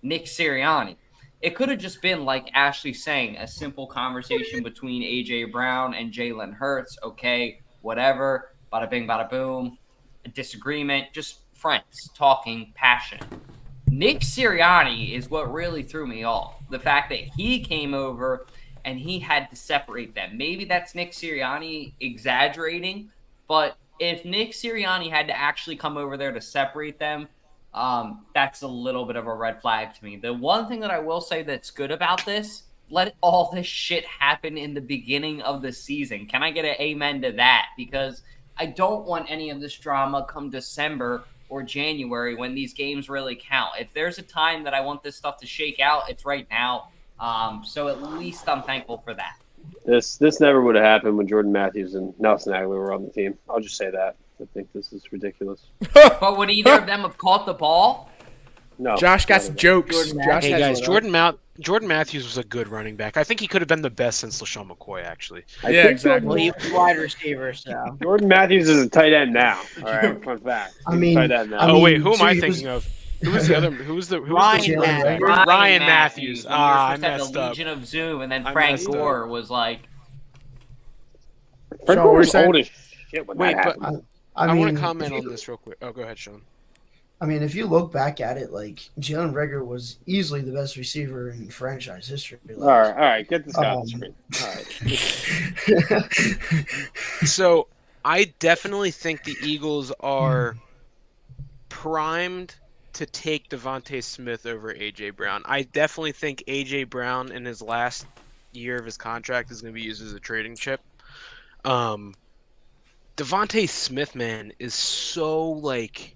Nick Sirianni. It could have just been, like Ashley saying, a simple conversation between A.J. Brown and Jalen Hurts. Okay, whatever. Bada bing, bada boom. A disagreement. Just friends talking, passion. Nick Sirianni is what really threw me off. The fact that he came over and he had to separate them. Maybe that's Nick Sirianni exaggerating, but if Nick Sirianni had to actually come over there to separate them, that's a little bit of a red flag to me. The one thing that I will say that's good about this, let all this shit happen in the beginning of the season. Can I get an amen to that? Because I don't want any of this drama come December or January when these games really count. If there's a time that I want this stuff to shake out, it's right now. So at least I'm thankful for that. This never would have happened when Jordan Matthews and Nelson Aguilar were on the team. I'll just say that. I think this is ridiculous. But would either of them have caught the ball? No. Josh got some jokes. Hey guys, Jordan Matthews was a good running back. I think he could have been the best since LaShawn McCoy, actually. Yeah, exactly. He's a wide receiver, so. Jordan Matthews is a tight end now. All right, fun fact. Tight end now. Oh wait, who am I thinking of? Who's the other? Ryan Matthews. I messed up. Legion of Zoom, and then Frank Gore was like. Frank Gore was old as shit when Wait, that but happened. I want to comment on this real quick. Oh, go ahead, Sean. I mean, if you look back at it, like, Jalen Reagor was easily the best receiver in franchise history. Like, all right, get this guy on the screen. All right. So, I definitely think the Eagles are primed to take Devontae Smith over A.J. Brown. I definitely think A.J. Brown in his last year of his contract is going to be used as a trading chip. Devontae Smith, man, is so, like...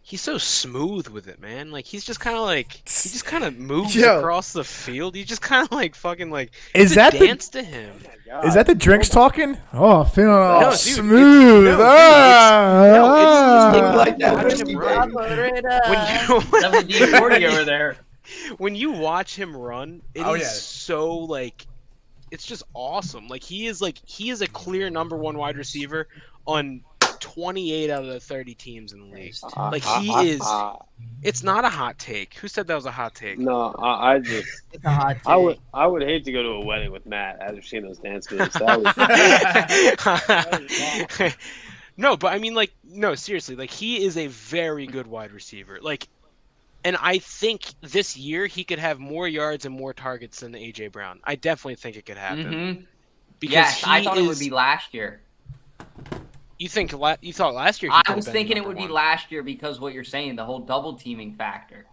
He's so smooth with it, man. Like, he just kind of moves across the field. He just kind of like fucking like is that dance to him. Oh is that the drinks talking? Oh, feeling all smooth. It's like that. Over there. When you watch him run, it is so like, it's just awesome. Like he is a clear number 1 wide receiver on 28 out of the 30 teams in the league. Like he is. It's not a hot take. Who said that was a hot take? No, I just. It's a hot take. I would hate to go to a wedding with Matt after seeing those dance moves. No, but I mean, like, no, seriously, like he is a very good wide receiver. Like, and I think this year he could have more yards and more targets than AJ Brown. I definitely think it could happen. Mm-hmm. Yes, I thought it would be last year. You thought last year? I was thinking it would be last year because what you're saying, the whole double teaming factor.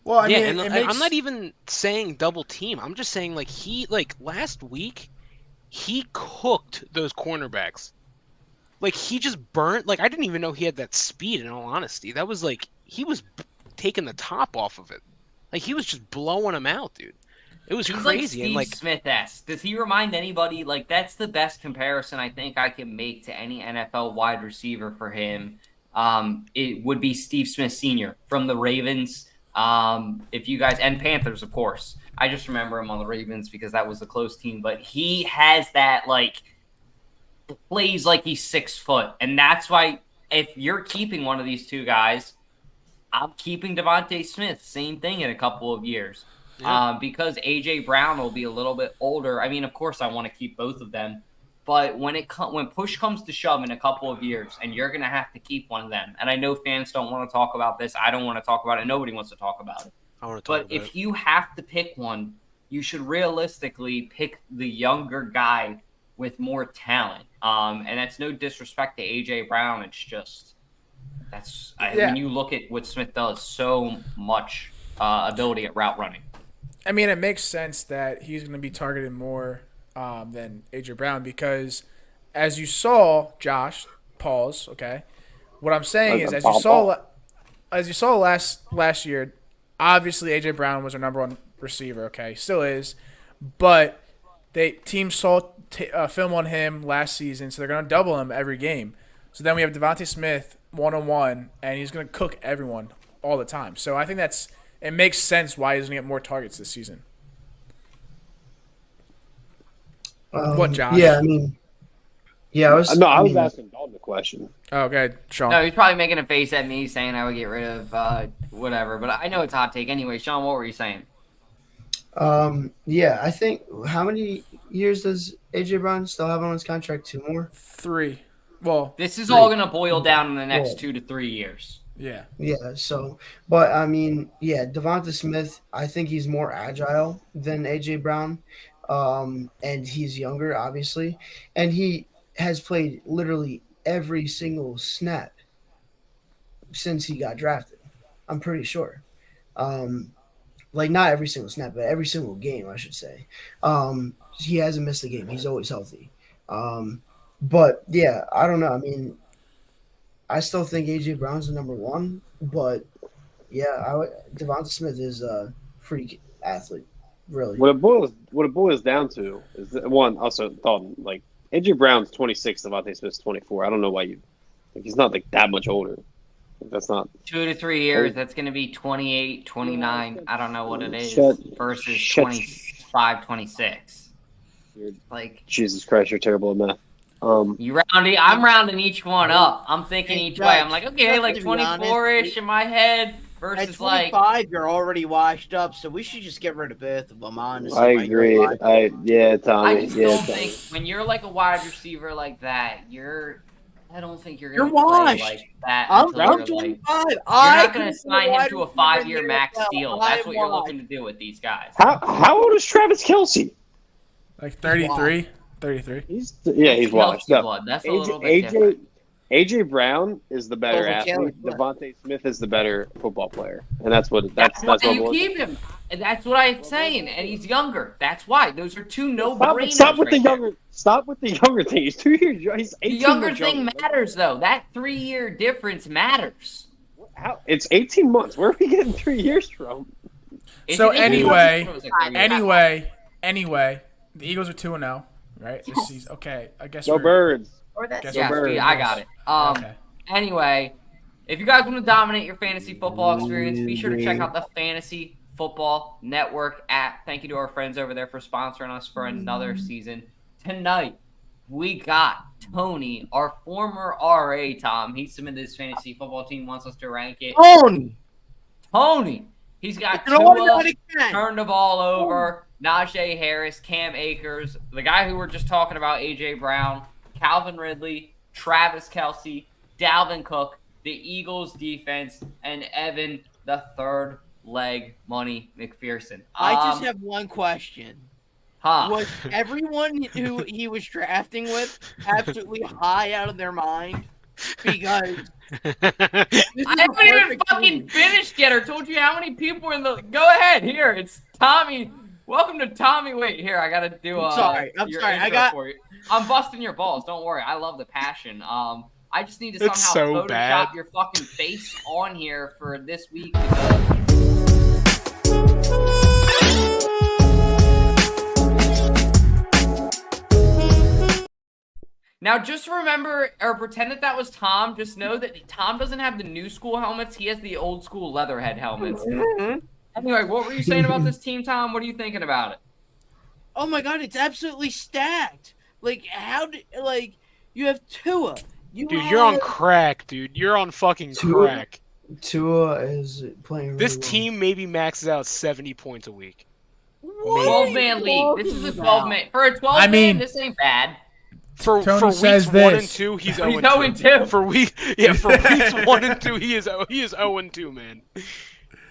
Well, I yeah, mean, and it makes... I'm not even saying double team. I'm just saying last week he cooked those cornerbacks. Like he just burnt. Like I didn't even know he had that speed. In all honesty, that was like he was taking the top off of it. Like he was just blowing them out, dude. It was He's crazy. like Steve and like Smith-esque. Does he remind anybody? Like that's the best comparison I think I can make to any NFL wide receiver for him. It would be Steve Smith Sr. from the Ravens. If you guys and Panthers, of course. I just remember him on the Ravens because that was a close team. But he has that like plays like he's 6 foot, and that's why if you're keeping one of these two guys, I'm keeping Devontae Smith. Same thing in a couple of years. Yeah. Because A.J. Brown will be a little bit older. I mean, of course, I want to keep both of them. But when push comes to shove in a couple of years, and you're going to have to keep one of them, and I know fans don't want to talk about this. I don't want to talk about it. Nobody wants to talk about it. But if you have to pick one, you should realistically pick the younger guy with more talent. And that's no disrespect to A.J. Brown. It's just when you look at what Smith does, so much ability at route running. I mean, it makes sense that he's going to be targeted more than A.J. Brown because, as you saw, Josh, pause, okay? What I'm saying is, as you saw last year, obviously A.J. Brown was our number one receiver, okay? Still is. But teams saw film on him last season, so they're going to double him every game. So then we have Devontae Smith one-on-one, and he's going to cook everyone all the time. So I think it makes sense why he's going to get more targets this season. What, Josh? Yeah, I mean, I was asking Dalton the question. Oh, okay, Sean. No, he's probably making a face at me saying I would get rid of whatever, but I know it's a hot take anyway. Sean, what were you saying? Yeah, I think how many years does A.J. Brown still have on his contract? 2 more? 3. Well, this is all going to boil down in the next 2 to 3 years. Yeah. Yeah. So, but I mean, Devonta Smith, I think he's more agile than A.J. Brown. And he's younger, obviously. And he has played literally every single snap since he got drafted. I'm pretty sure. Like not every single snap, but every single game, I should say. He hasn't missed a game. He's always healthy. But yeah, I don't know. I mean, I still think A.J. Brown's the number one, but yeah, Devonta Smith is a freak athlete, really. What it boils down to is also Dalton, like A.J. Brown's 26, Devontae Smith's 24. I don't know why he's not like that much older. That's not 2 to 3 years. That's going to be 28, 29. I don't know what it is versus 25, 26. Like Jesus Christ, you're terrible at math. I'm rounding each one up. I'm thinking each way. I'm like, okay, like 24-ish in my head versus at 25, you're already washed up, so we should just get rid of both of them, honestly. I agree. Tommy. I just don't think when you're like a wide receiver like that, I don't think you're going to play like that. I'm 25. You're not going to sign him to a 5-year max deal. That's what you're looking to do with these guys. How old is Travis Kelce? Like 33. 33. He's washed up. That's a little bit different. A.J. Brown is the better athlete. Devontae Smith is the better football player, and that's what you keep him. And that's what I'm saying. And he's younger. That's why those are two no-brainers. Stop with the younger thing. He's 2 years. He's 18. The younger thing matters, though. That 3-year difference matters. It's 18 months. Where are we getting 3 years from? So anyway, the Eagles are 2-0, right? This season. Okay, I guess. Go Birds. I got it. Okay. Anyway, if you guys want to dominate your fantasy football experience, be sure to check out the Fantasy Football Network app. Thank you to our friends over there for sponsoring us for another season. Tonight, we got Tony, our former RA, Tom. He submitted his fantasy football team, wants us to rank it. Tony! He's got Tua, turned the ball over, Najee Harris, Cam Akers, the guy who we're just talking about, A.J. Brown, Calvin Ridley, Travis Kelce, Dalvin Cook, the Eagles defense, and Evan, the third leg Money McPherson. I just have one question. Was everyone who he was drafting with absolutely high out of their mind? Because I haven't even fucking finished yet or told you how many people are in the. Go ahead. Here, it's Tommy. Welcome to Tommy. Wait, here. I gotta do. I'm sorry. For you. I'm busting your balls. Don't worry. I love the passion. I just need to It's somehow so Photoshop bad. your fucking face on here for this week. Now, just remember or pretend that was Tom. Just know that Tom doesn't have the new school helmets. He has the old school Leatherhead helmets. Anyway, what were you saying about this team, Tom? What are you thinking about it? Oh my God, it's absolutely stacked. Like, you have Tua. Dude, you're on crack, dude. You're on fucking crack. Tua is playing really This well. team maybe maxes out 70 points a week. 12-man league. This is a 12-man. For a 12-man, this ain't bad. For Tony weeks says 1 this. and 2, he's He's 0 0-2. For weeks 1 and 2, he is 0-2, man.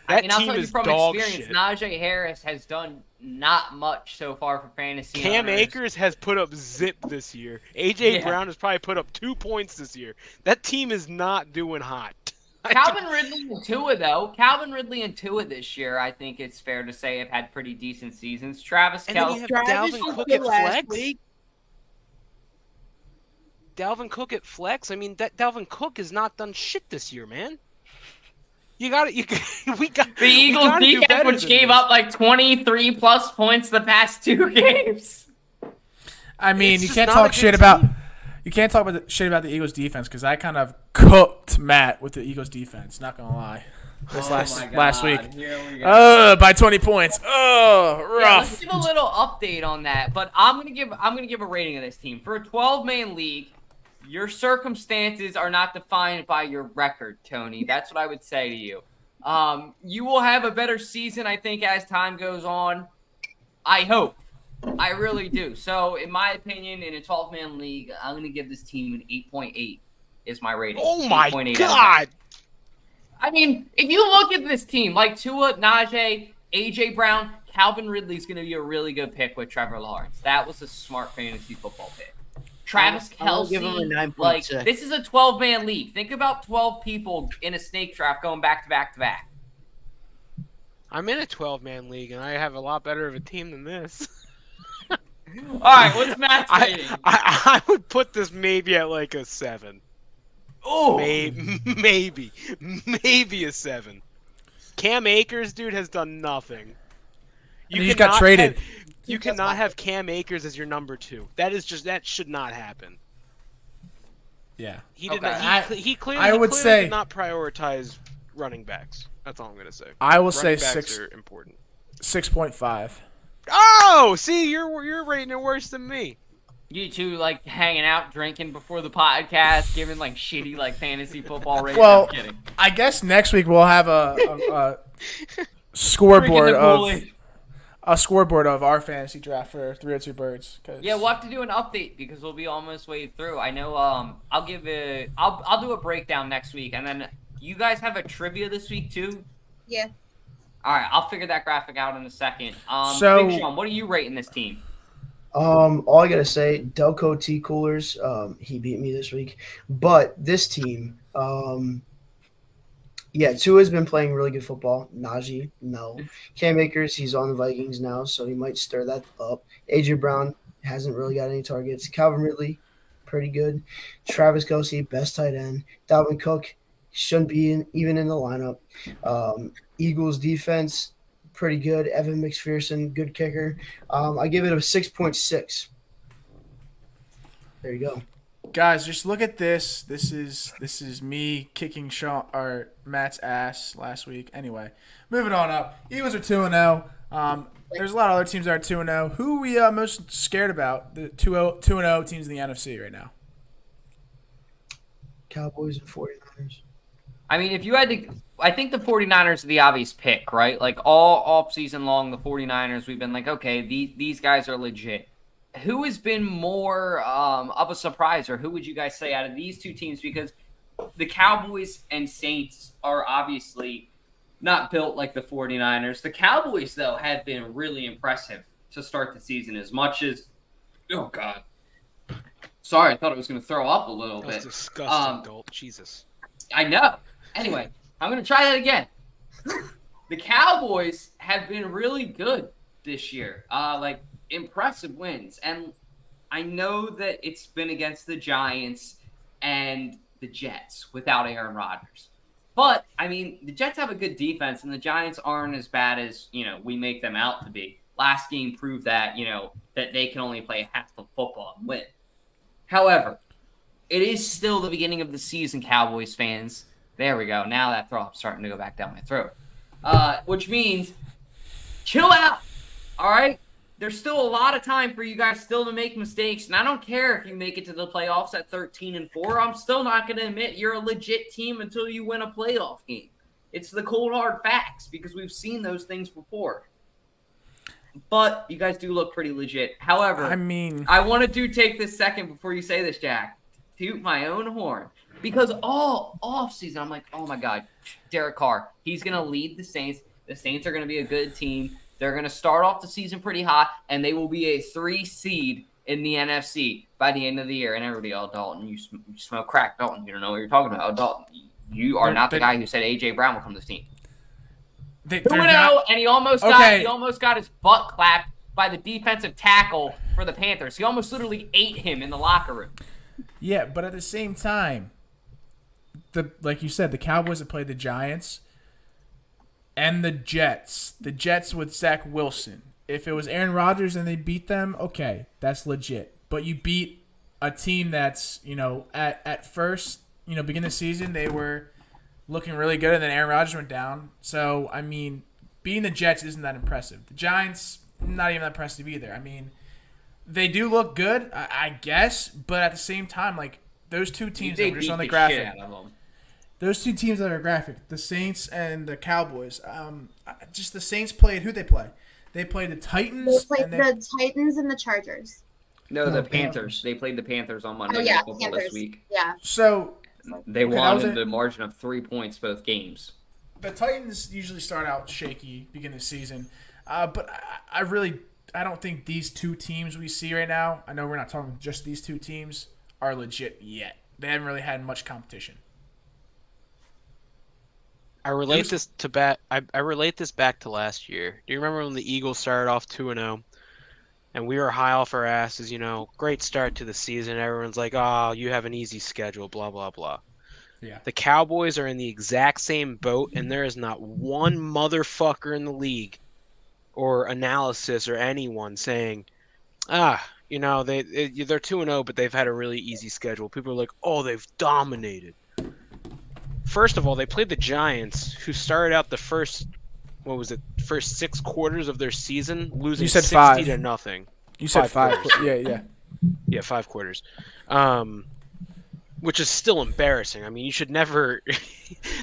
That I'll team tell you is from dog experience, shit. Najee Harris has done not much so far for fantasy. Cam owners. Akers has put up zip this year. AJ Yeah. Brown has probably put up 2 points this year. That team is not doing hot. Calvin Ridley and Tua, though. Calvin Ridley and Tua this year, I think it's fair to say, have had pretty decent seasons. Travis And then you Kelce. have Travis Dalvin was Cook good at last flex. week. Dalvin Cook at flex. I mean, that Dalvin Cook has not done shit this year, man. We got The Eagles do defense, better which than gave this. up like 23 plus points the past 2 games. I mean, It's you just can't not talk a good shit about. team. You can't talk about the shit about the Eagles defense because I kind of cooked Matt with the Eagles defense. Not gonna lie, this last week. Here we go. By 20 points. Yeah, Rough. let's give a little update on that. But I'm gonna give a rating of this team for a 12-man league. Your circumstances are not defined by your record, Tony. That's what I would say to you. You will have a better season, I think, as time goes on. I hope. I really do. So, in my opinion, in a 12-man league, I'm going to give this team an 8.8 is my rating. Oh my 8.8 god! I mean, if you look at this team, like Tua, Najee, A.J. Brown, Calvin Ridley's going to be a really good pick with Trevor Lawrence. That was a smart fantasy football pick. Travis I'll give him a Kelce, 9.6. like, this is a 12-man league. Think about 12 people in a snake draft going back to back to back. I'm in a 12-man league, and I have a lot better of a team than this. All right, what's Matt's rating? I would put this maybe at like a 7. Oh, Maybe a 7. Cam Akers, dude, has done nothing. And he just got traded. You cannot have Cam Akers as your number 2. That should not happen. Yeah. He did Okay. not. He clearly say- did not prioritize running backs. That's all I'm gonna say. I will say Running backs 6. are important. 6.5. Oh, see, you're rating it worse than me. you two like hanging out, drinking before the podcast, giving like shitty like fantasy football ratings. Well, I'm kidding. I guess next week we'll have a scoreboard of our fantasy draft for 302 Birds. Yeah, we'll have to do an update because we'll be almost way through. I know. I'll do a breakdown next week, and then you guys have a trivia this week too. Yeah. All right, I'll figure that graphic out in a second. So- Big Sean, what are you rating this team? All I gotta say, Delco Tea Coolers, he beat me this week. But this team, Tua's been playing really good football. Najee, no. Cam Akers, he's on the Vikings now, so he might stir that up. AJ Brown hasn't really got any targets. Calvin Ridley, pretty good. Travis Kelce, best tight end. Dalvin Cook shouldn't be even in the lineup. Eagles defense, pretty good. Evan McPherson, good kicker. I give it a 6.6. There you go. Guys, just look at this. This is me kicking Matt's ass last week. Anyway, moving on up. Eagles are 2-0. There's a lot of other teams that are 2-0. Who are we most scared about? The 2-0 teams in the NFC right now. Cowboys and 49ers. I mean, if you had to, I think the 49ers are the obvious pick, right? Like all offseason long, the 49ers, we've been like, okay, these guys are legit. Who has been more of a surprise, or who would you guys say out of these two teams? Because the Cowboys and Saints are obviously not built like the 49ers. The Cowboys, though, have been really impressive to start the season as much as – oh, God. Sorry, I thought I was going to throw up a little That was bit. disgusting, Dolt. Jesus. I know. Anyway, I'm going to try that again. The Cowboys have been really good this year. Like, impressive wins. And I know that it's been against the Giants and the Jets without Aaron Rodgers. But, I mean, the Jets have a good defense, and the Giants aren't as bad as, we make them out to be. Last game proved that, that they can only play half of football and win. However, it is still the beginning of the season, Cowboys fans. There we go. Now that throw up's starting to go back down my throat. Which means, chill out, all right? There's still a lot of time for you guys still to make mistakes, and I don't care if you make it to the playoffs at 13-4. I'm still not going to admit you're a legit team until you win a playoff game. It's the cold, hard facts because we've seen those things before. But you guys do look pretty legit. However, I want to take this second before you say this, Jack, toot my own horn. Because all offseason, I'm like, oh, my God, Derek Carr, he's going to lead the Saints. The Saints are going to be a good team. They're going to start off the season pretty hot, and they will be a 3 seed in the NFC by the end of the year. And everybody, Dalton, you smoke crack. Dalton, you don't know what you're talking about. Dalton, you are not the guy who said A.J. Brown will come to this team. 2-0, and he almost got his butt clapped by the defensive tackle for the Panthers. He almost literally ate him in the locker room. Yeah, but at the same time, like you said, the Cowboys have played the Giants and the Jets. The Jets with Zach Wilson. If it was Aaron Rodgers and they beat them, okay, that's legit. But you beat a team that's, at first, beginning of the season, they were looking really good, and then Aaron Rodgers went down. So, beating the Jets isn't that impressive. The Giants, not even that impressive either. They do look good, I guess, but at the same time, like, those two teams that were just on the graphic. Those two teams that are graphic, the Saints and the Cowboys. Just the Saints played who they play. They played the Titans. They played the Titans and the Chargers. No, the Panthers. They played the Panthers on Monday Night Football this week. Yeah. So they won in the margin of 3 points both games. The Titans usually start out shaky beginning of the season, but I don't think these two teams we see right now. I know we're not talking just these two teams are legit yet. They haven't really had much competition. I relate this back to last year. Do you remember when the Eagles started off 2-0, and we were high off our asses? Great start to the season. Everyone's like, "Oh, you have an easy schedule." Blah blah blah. Yeah. The Cowboys are in the exact same boat, and there is not one motherfucker in the league, or analysis, or anyone saying, they're 2-0, but they've had a really easy schedule. People are like, "Oh, they've dominated." First of all, they played the Giants, who started out the first 6 quarters of their season losing you said 60 5. to nothing. You said 5. Yeah. Yeah, 5 quarters. Which is still embarrassing. You should never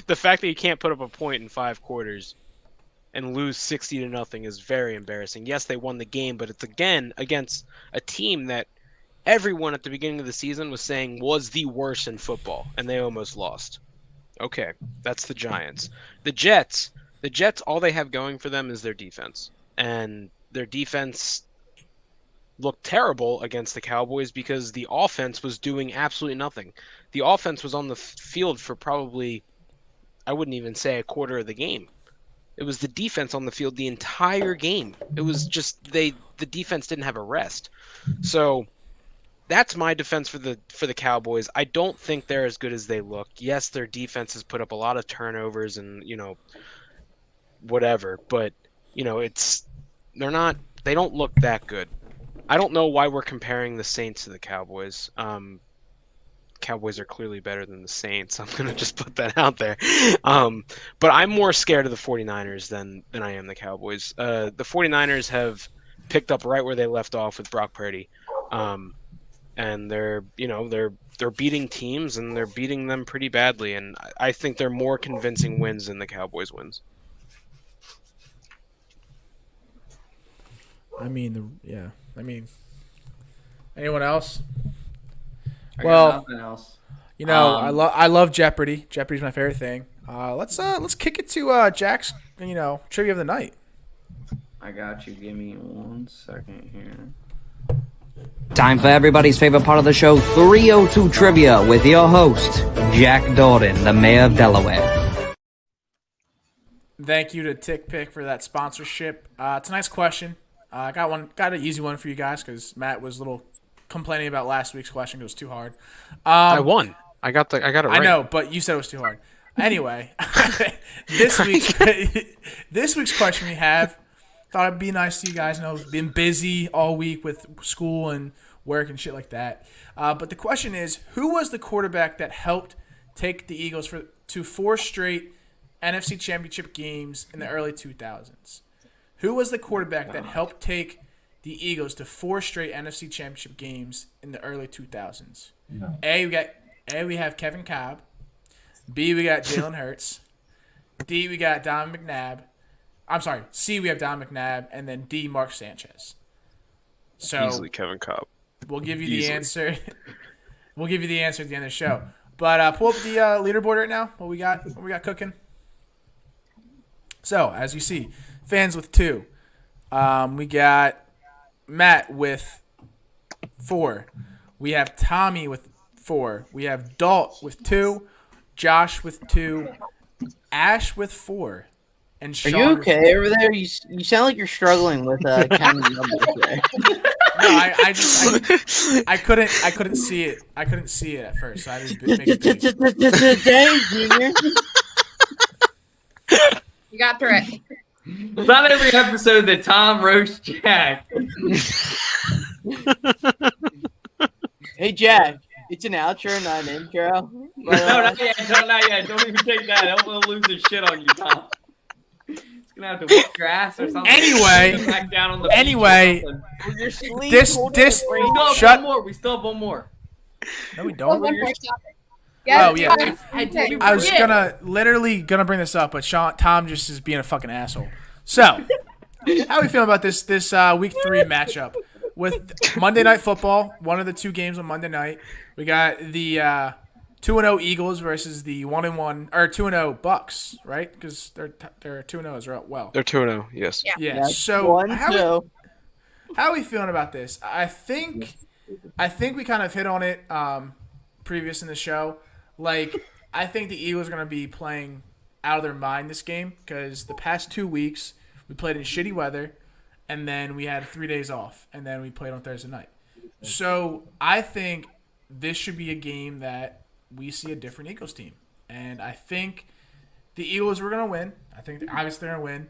the fact that you can't put up a point in 5 quarters and lose 60 to nothing is very embarrassing. Yes, they won the game, but it's again against a team that everyone at the beginning of the season was saying was the worst in football, and they almost lost. Okay, that's the Giants. The Jets, all they have going for them is their defense. And their defense looked terrible against the Cowboys because the offense was doing absolutely nothing. The offense was on the field for probably, I wouldn't even say a quarter of the game. It was the defense on the field the entire game. It was just the defense didn't have a rest. So that's my defense for the Cowboys. I don't think they're as good as they look. Yes, their defense has put up a lot of turnovers and whatever, but they don't look that good. I don't know why we're comparing the Saints to the Cowboys. Cowboys are clearly better than the Saints. I'm going to just put that out there. But I'm more scared of the 49ers than I am the Cowboys. The 49ers have picked up right where they left off with Brock Purdy. And they're beating teams, and they're beating them pretty badly. And I think they're more convincing wins than the Cowboys wins. Anyone else? I got nothing else. I love Jeopardy. Jeopardy's my favorite thing. Let's kick it to Jack's trivia of the night. I got you. Give me 1 second here. Time for everybody's favorite part of the show, 302 Trivia, with your host, Jack Dordan, the mayor of Delaware. Thank you to Tick Pick for that sponsorship. Tonight's question, I got an easy one for you guys because Matt was a little complaining about last week's question. It was too hard. I won. I got it right. I know, but you said it was too hard. Anyway, this week's question we have, thought it'd be nice to you guys. Know been busy all week with school and work and shit like that. But the question is, who was the quarterback that helped take the Eagles to 4 straight NFC Championship games in the early 2000s? Who was the quarterback that helped take the Eagles to 4 straight NFC Championship games in the early 2000s? A, we have Kevin Cobb. B, we got Jalen Hurts. D, we got Don McNabb. I'm sorry. C, we have Don McNabb. And then D, Mark Sanchez. So Easily Kevin Cobb. We'll give you the answer. We'll give you the answer at the end of the show. But pull up the leaderboard right now. What we got cooking? So, as you see, fans with 2. We got Matt with 4. We have Tommy with 4. We have Dalt with 2. Josh with 2. Ash with 4. And Sean. Are you okay over there? You sound like you're struggling with counting numbers there. No, I couldn't see it. I couldn't see it at first. So I just make it big. Dang, Junior. You got through it. Not every episode that Tom roasts Jack. Hey, Jack. It's an outro, not an intro. No, not yet. Not yet. Don't even take that. I don't want to lose his shit on you, Tom. It's gonna have to whip your ass or something. Anyway, down on the we still have one more. No, we don't. Yes, oh yeah. I was forget. gonna bring this up, but Tom just is being a fucking asshole. So, how are we feeling about this week 3 matchup with Monday Night Football? One of the 2 games on Monday night. We got the 2-0 Eagles versus the 1-1 or 2-0 Bucs, right? Because they're 2-0 as well. They're 2-0. Yes. Yeah. So how are we feeling about this? I think we kind of hit on it previous in the show. Like, I think the Eagles are going to be playing out of their mind this game because the past 2 weeks we played in shitty weather, and then we had 3 days off, and then we played on Thursday night. So I think this should be a game that we see a different Eagles team. And I think the Eagles were going to win. I think obviously they're going to win.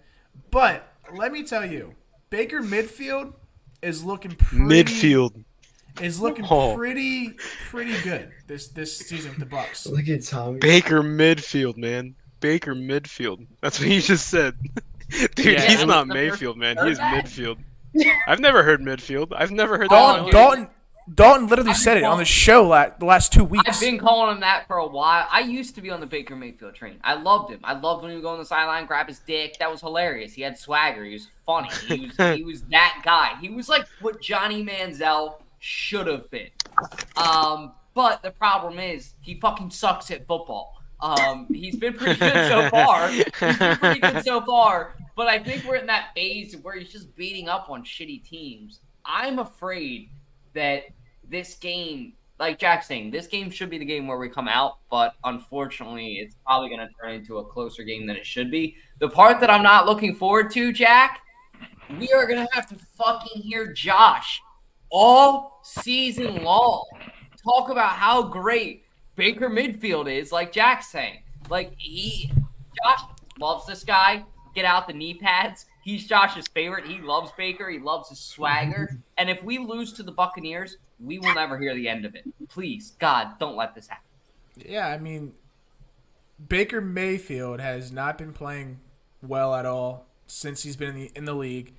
But let me tell you, Baker Mayfield is looking pretty good this season with the Bucs. Look at Tommy. Baker Mayfield, man. Baker Mayfield. That's what you just said. Dude, he's not Mayfield, man. He is midfield. I've never heard midfield. I've never heard that. Dalton literally said it on the show the last 2 weeks. I've been calling him that for a while. I used to be on the Baker Mayfield train. I loved him. I loved when he would go on the sideline, grab his dick. That was hilarious. He had swagger. He was funny. He was that guy. He was like what Johnny Manziel should have been. But the problem is he fucking sucks at football. He's been pretty good so far. But I think we're in that phase where he's just beating up on shitty teams. I'm afraid that this game, like Jack's saying, this game should be the game where we come out, but unfortunately, it's probably going to turn into a closer game than it should be. The part that I'm not looking forward to, Jack, we are going to have to fucking hear Josh all season long talk about how great Baker Mayfield is, like Jack's saying. Like, Josh loves this guy. Get out the knee pads. He's Josh's favorite. He loves Baker. He loves his swagger. And if we lose to the Buccaneers, we will never hear the end of it. Please, God, don't let this happen. Yeah, I mean, Baker Mayfield has not been playing well at all since he's been in the league.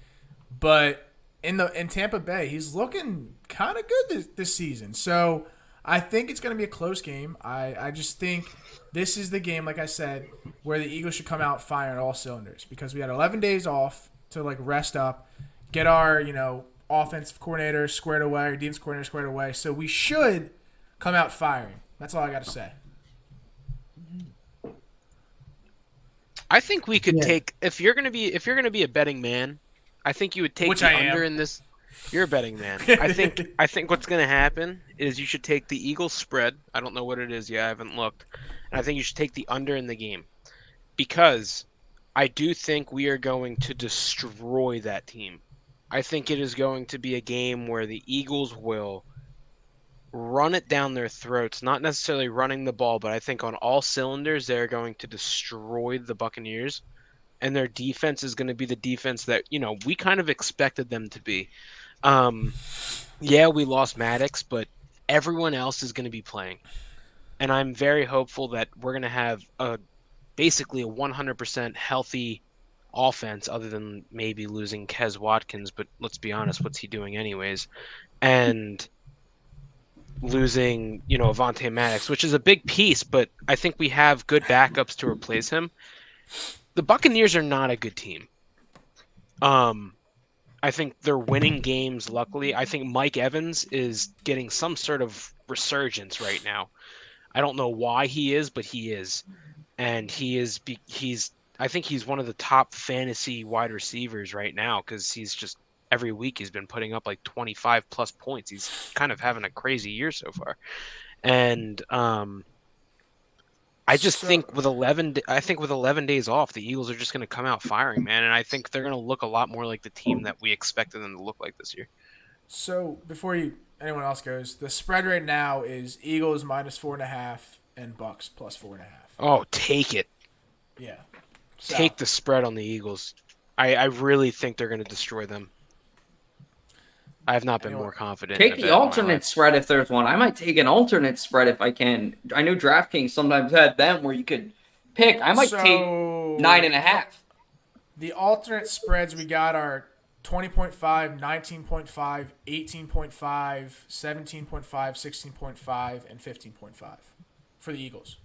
But in Tampa Bay, he's looking kind of good this season. So I think it's going to be a close game. I just think this is the game, like I said, where the Eagles should come out firing all cylinders because we had 11 days off to rest up, get our offensive coordinator squared away, our defensive coordinator squared away. So we should come out firing. That's all I got to say. I think we could take if you're gonna be a betting man. I think you would take the under in this. You're a betting man. I think what's going to happen is you should take the Eagles spread. I don't know what it is yet. I haven't looked. And I think you should take the under in the game because I do think we are going to destroy that team. I think it is going to be a game where the Eagles will run it down their throats, not necessarily running the ball, but I think on all cylinders they're going to destroy the Buccaneers. And their defense is going to be the defense that, we kind of expected them to be. Yeah, we lost Maddox, but everyone else is going to be playing. And I'm very hopeful that we're going to have basically a 100% healthy offense other than maybe losing Kez Watkins, but let's be honest, what's he doing anyways? And losing, Avonte Maddox, which is a big piece, but I think we have good backups to replace him. The Buccaneers are not a good team. I think they're winning games, luckily. I think Mike Evans is getting some sort of resurgence right now. I don't know why he is, but he is. And I think he's one of the top fantasy wide receivers right now because he's just every week he's been putting up like 25 plus points. He's kind of having a crazy year so far. And I just think with 11 days off, the Eagles are just going to come out firing, man. And I think they're going to look a lot more like the team that we expected them to look like this year. So before anyone else goes, the spread right now is Eagles -4.5 and Bucs +4.5. Oh, take it. Yeah. Take the spread on the Eagles. I really think they're going to destroy them. I have not been more confident. Take the alternate spread if there's one. I might take an alternate spread if I can. I know DraftKings sometimes had them where you could pick. I might take 9.5. The alternate spreads we got are 20.5, 19.5, 18.5, 17.5, 16.5, and 15.5 for the Eagles.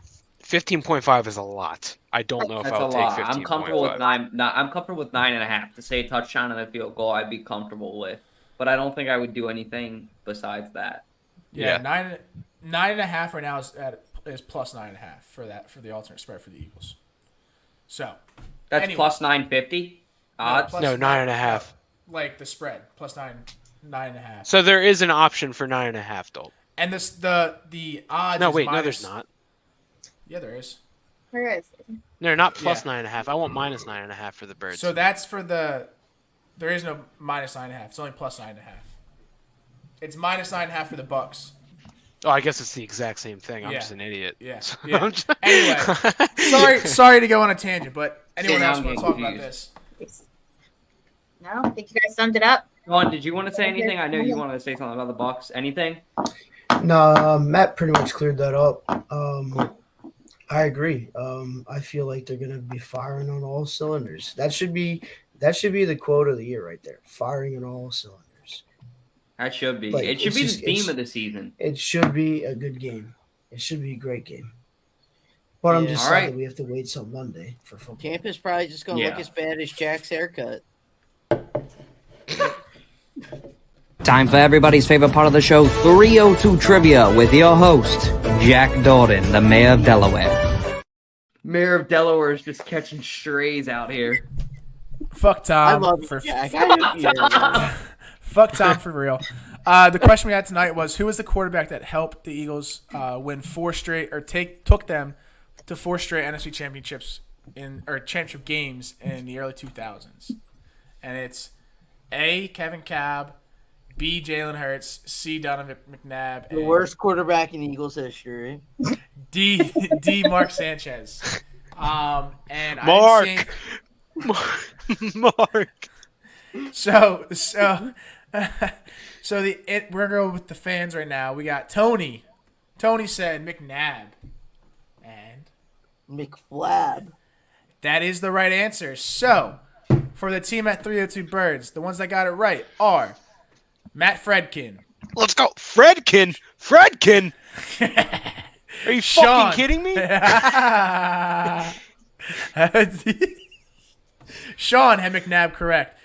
15.5 is a lot. I don't know if I'll take 15.5. I'm comfortable with 9. I'm comfortable with 9.5 to say a touchdown and a field goal. I'd be comfortable with. But I don't think I would do anything besides that. Yeah. 9.5 right now is +9.5 for the alternate spread for the Eagles. So that's plus 950 odds. No, 9.5. Like the spread +9.5. So there is an option for 9.5, though. And the odds. No, wait, no, there's not. Yeah, there is. Where is it? No, not plus 9.5. I want -9.5 for the Birds. So that's for the. There is no -9.5. It's only +9.5. It's -9.5 for the Bucs. Oh, I guess it's the exact same thing. I'm just an idiot. Yeah. Anyway, sorry to go on a tangent, but anyone else want to talk about this? No, I think you guys summed it up. Ron, did you want to say anything? I know you wanted to say something about the Bucs. Anything? No, Matt pretty much cleared that up. I agree. I feel like they're going to be firing on all cylinders. That should be the quote of the year right there. Firing on all cylinders. That should be. It should be the theme of the season. It should be a good game. It should be a great game. But I'm just sad that we have to wait till Monday for football. Tampa's probably just going to look as bad as Jack's haircut. Time for everybody's favorite part of the show, 302 Trivia, with your host, Jack Dorden, the Mayor of Delaware. Mayor of Delaware is just catching strays out here. Fuck Tom. I love you, Jack. Fuck Tom for real. The question we had tonight was, who was the quarterback that helped the Eagles win took them to 4 straight NFC championships championship games in the early 2000s? And it's A, Kevin Cobb, B, Jalen Hurts, C, Donovan McNabb, the worst quarterback in Eagles history. D, Mark Sanchez. And Mark. So we're going with the fans right now. We got Tony. Tony said McNabb. And McFlab. That is the right answer. So, for the team at 302 Birds, the ones that got it right are Matt Fredkin. Let's go. Fredkin. Are you fucking kidding me? Sean had McNabb correct.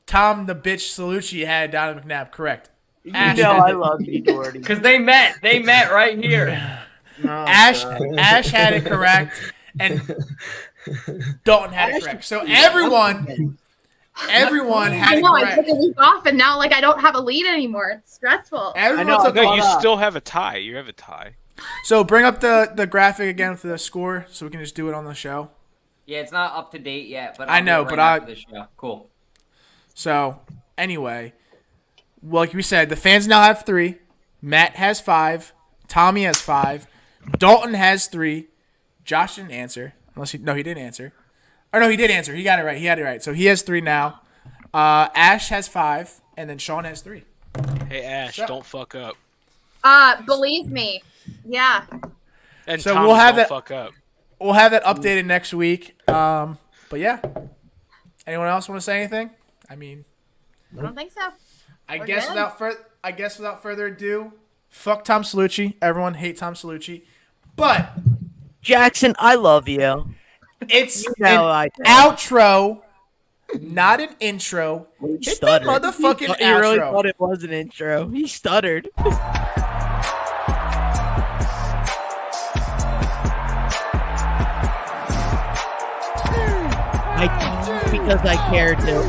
Tom the bitch Salucci had Donovan McNabb correct. I love you, Gordy. Because they met right here. Ash had it correct, and Dalton had it correct. So Everyone had I it know. I correct. took a week off, and now like I don't have a lead anymore. It's stressful. Everyone took No, you still have a tie. You have a tie. So bring up the graphic again for the score, so we can just do it on the show. Yeah, it's not up to date yet, but I know, I'll do it but right after the show. Cool. So anyway, like we said, the fans now have 3. Matt has 5. Tommy has 5. Dalton has 3. Josh didn't answer. He didn't answer. Or no, he did answer. He got it right. He had it right. So he has 3 now. Ash has 5, and then Sean has 3. Hey Ash, don't fuck up. Believe me. Yeah. And so Tommy, we'll have don't that. fuck up. We'll have that updated next week. But yeah. Anyone else want to say anything? I mean, I don't think so. I guess without further ado, fuck Tom Salucci. Everyone hate Tom Salucci. But Jackson, I love you. It's I an outro, not an intro. He Hit the stuttered. motherfucking He really outro. thought it was an intro. He stuttered. I because I cared, no,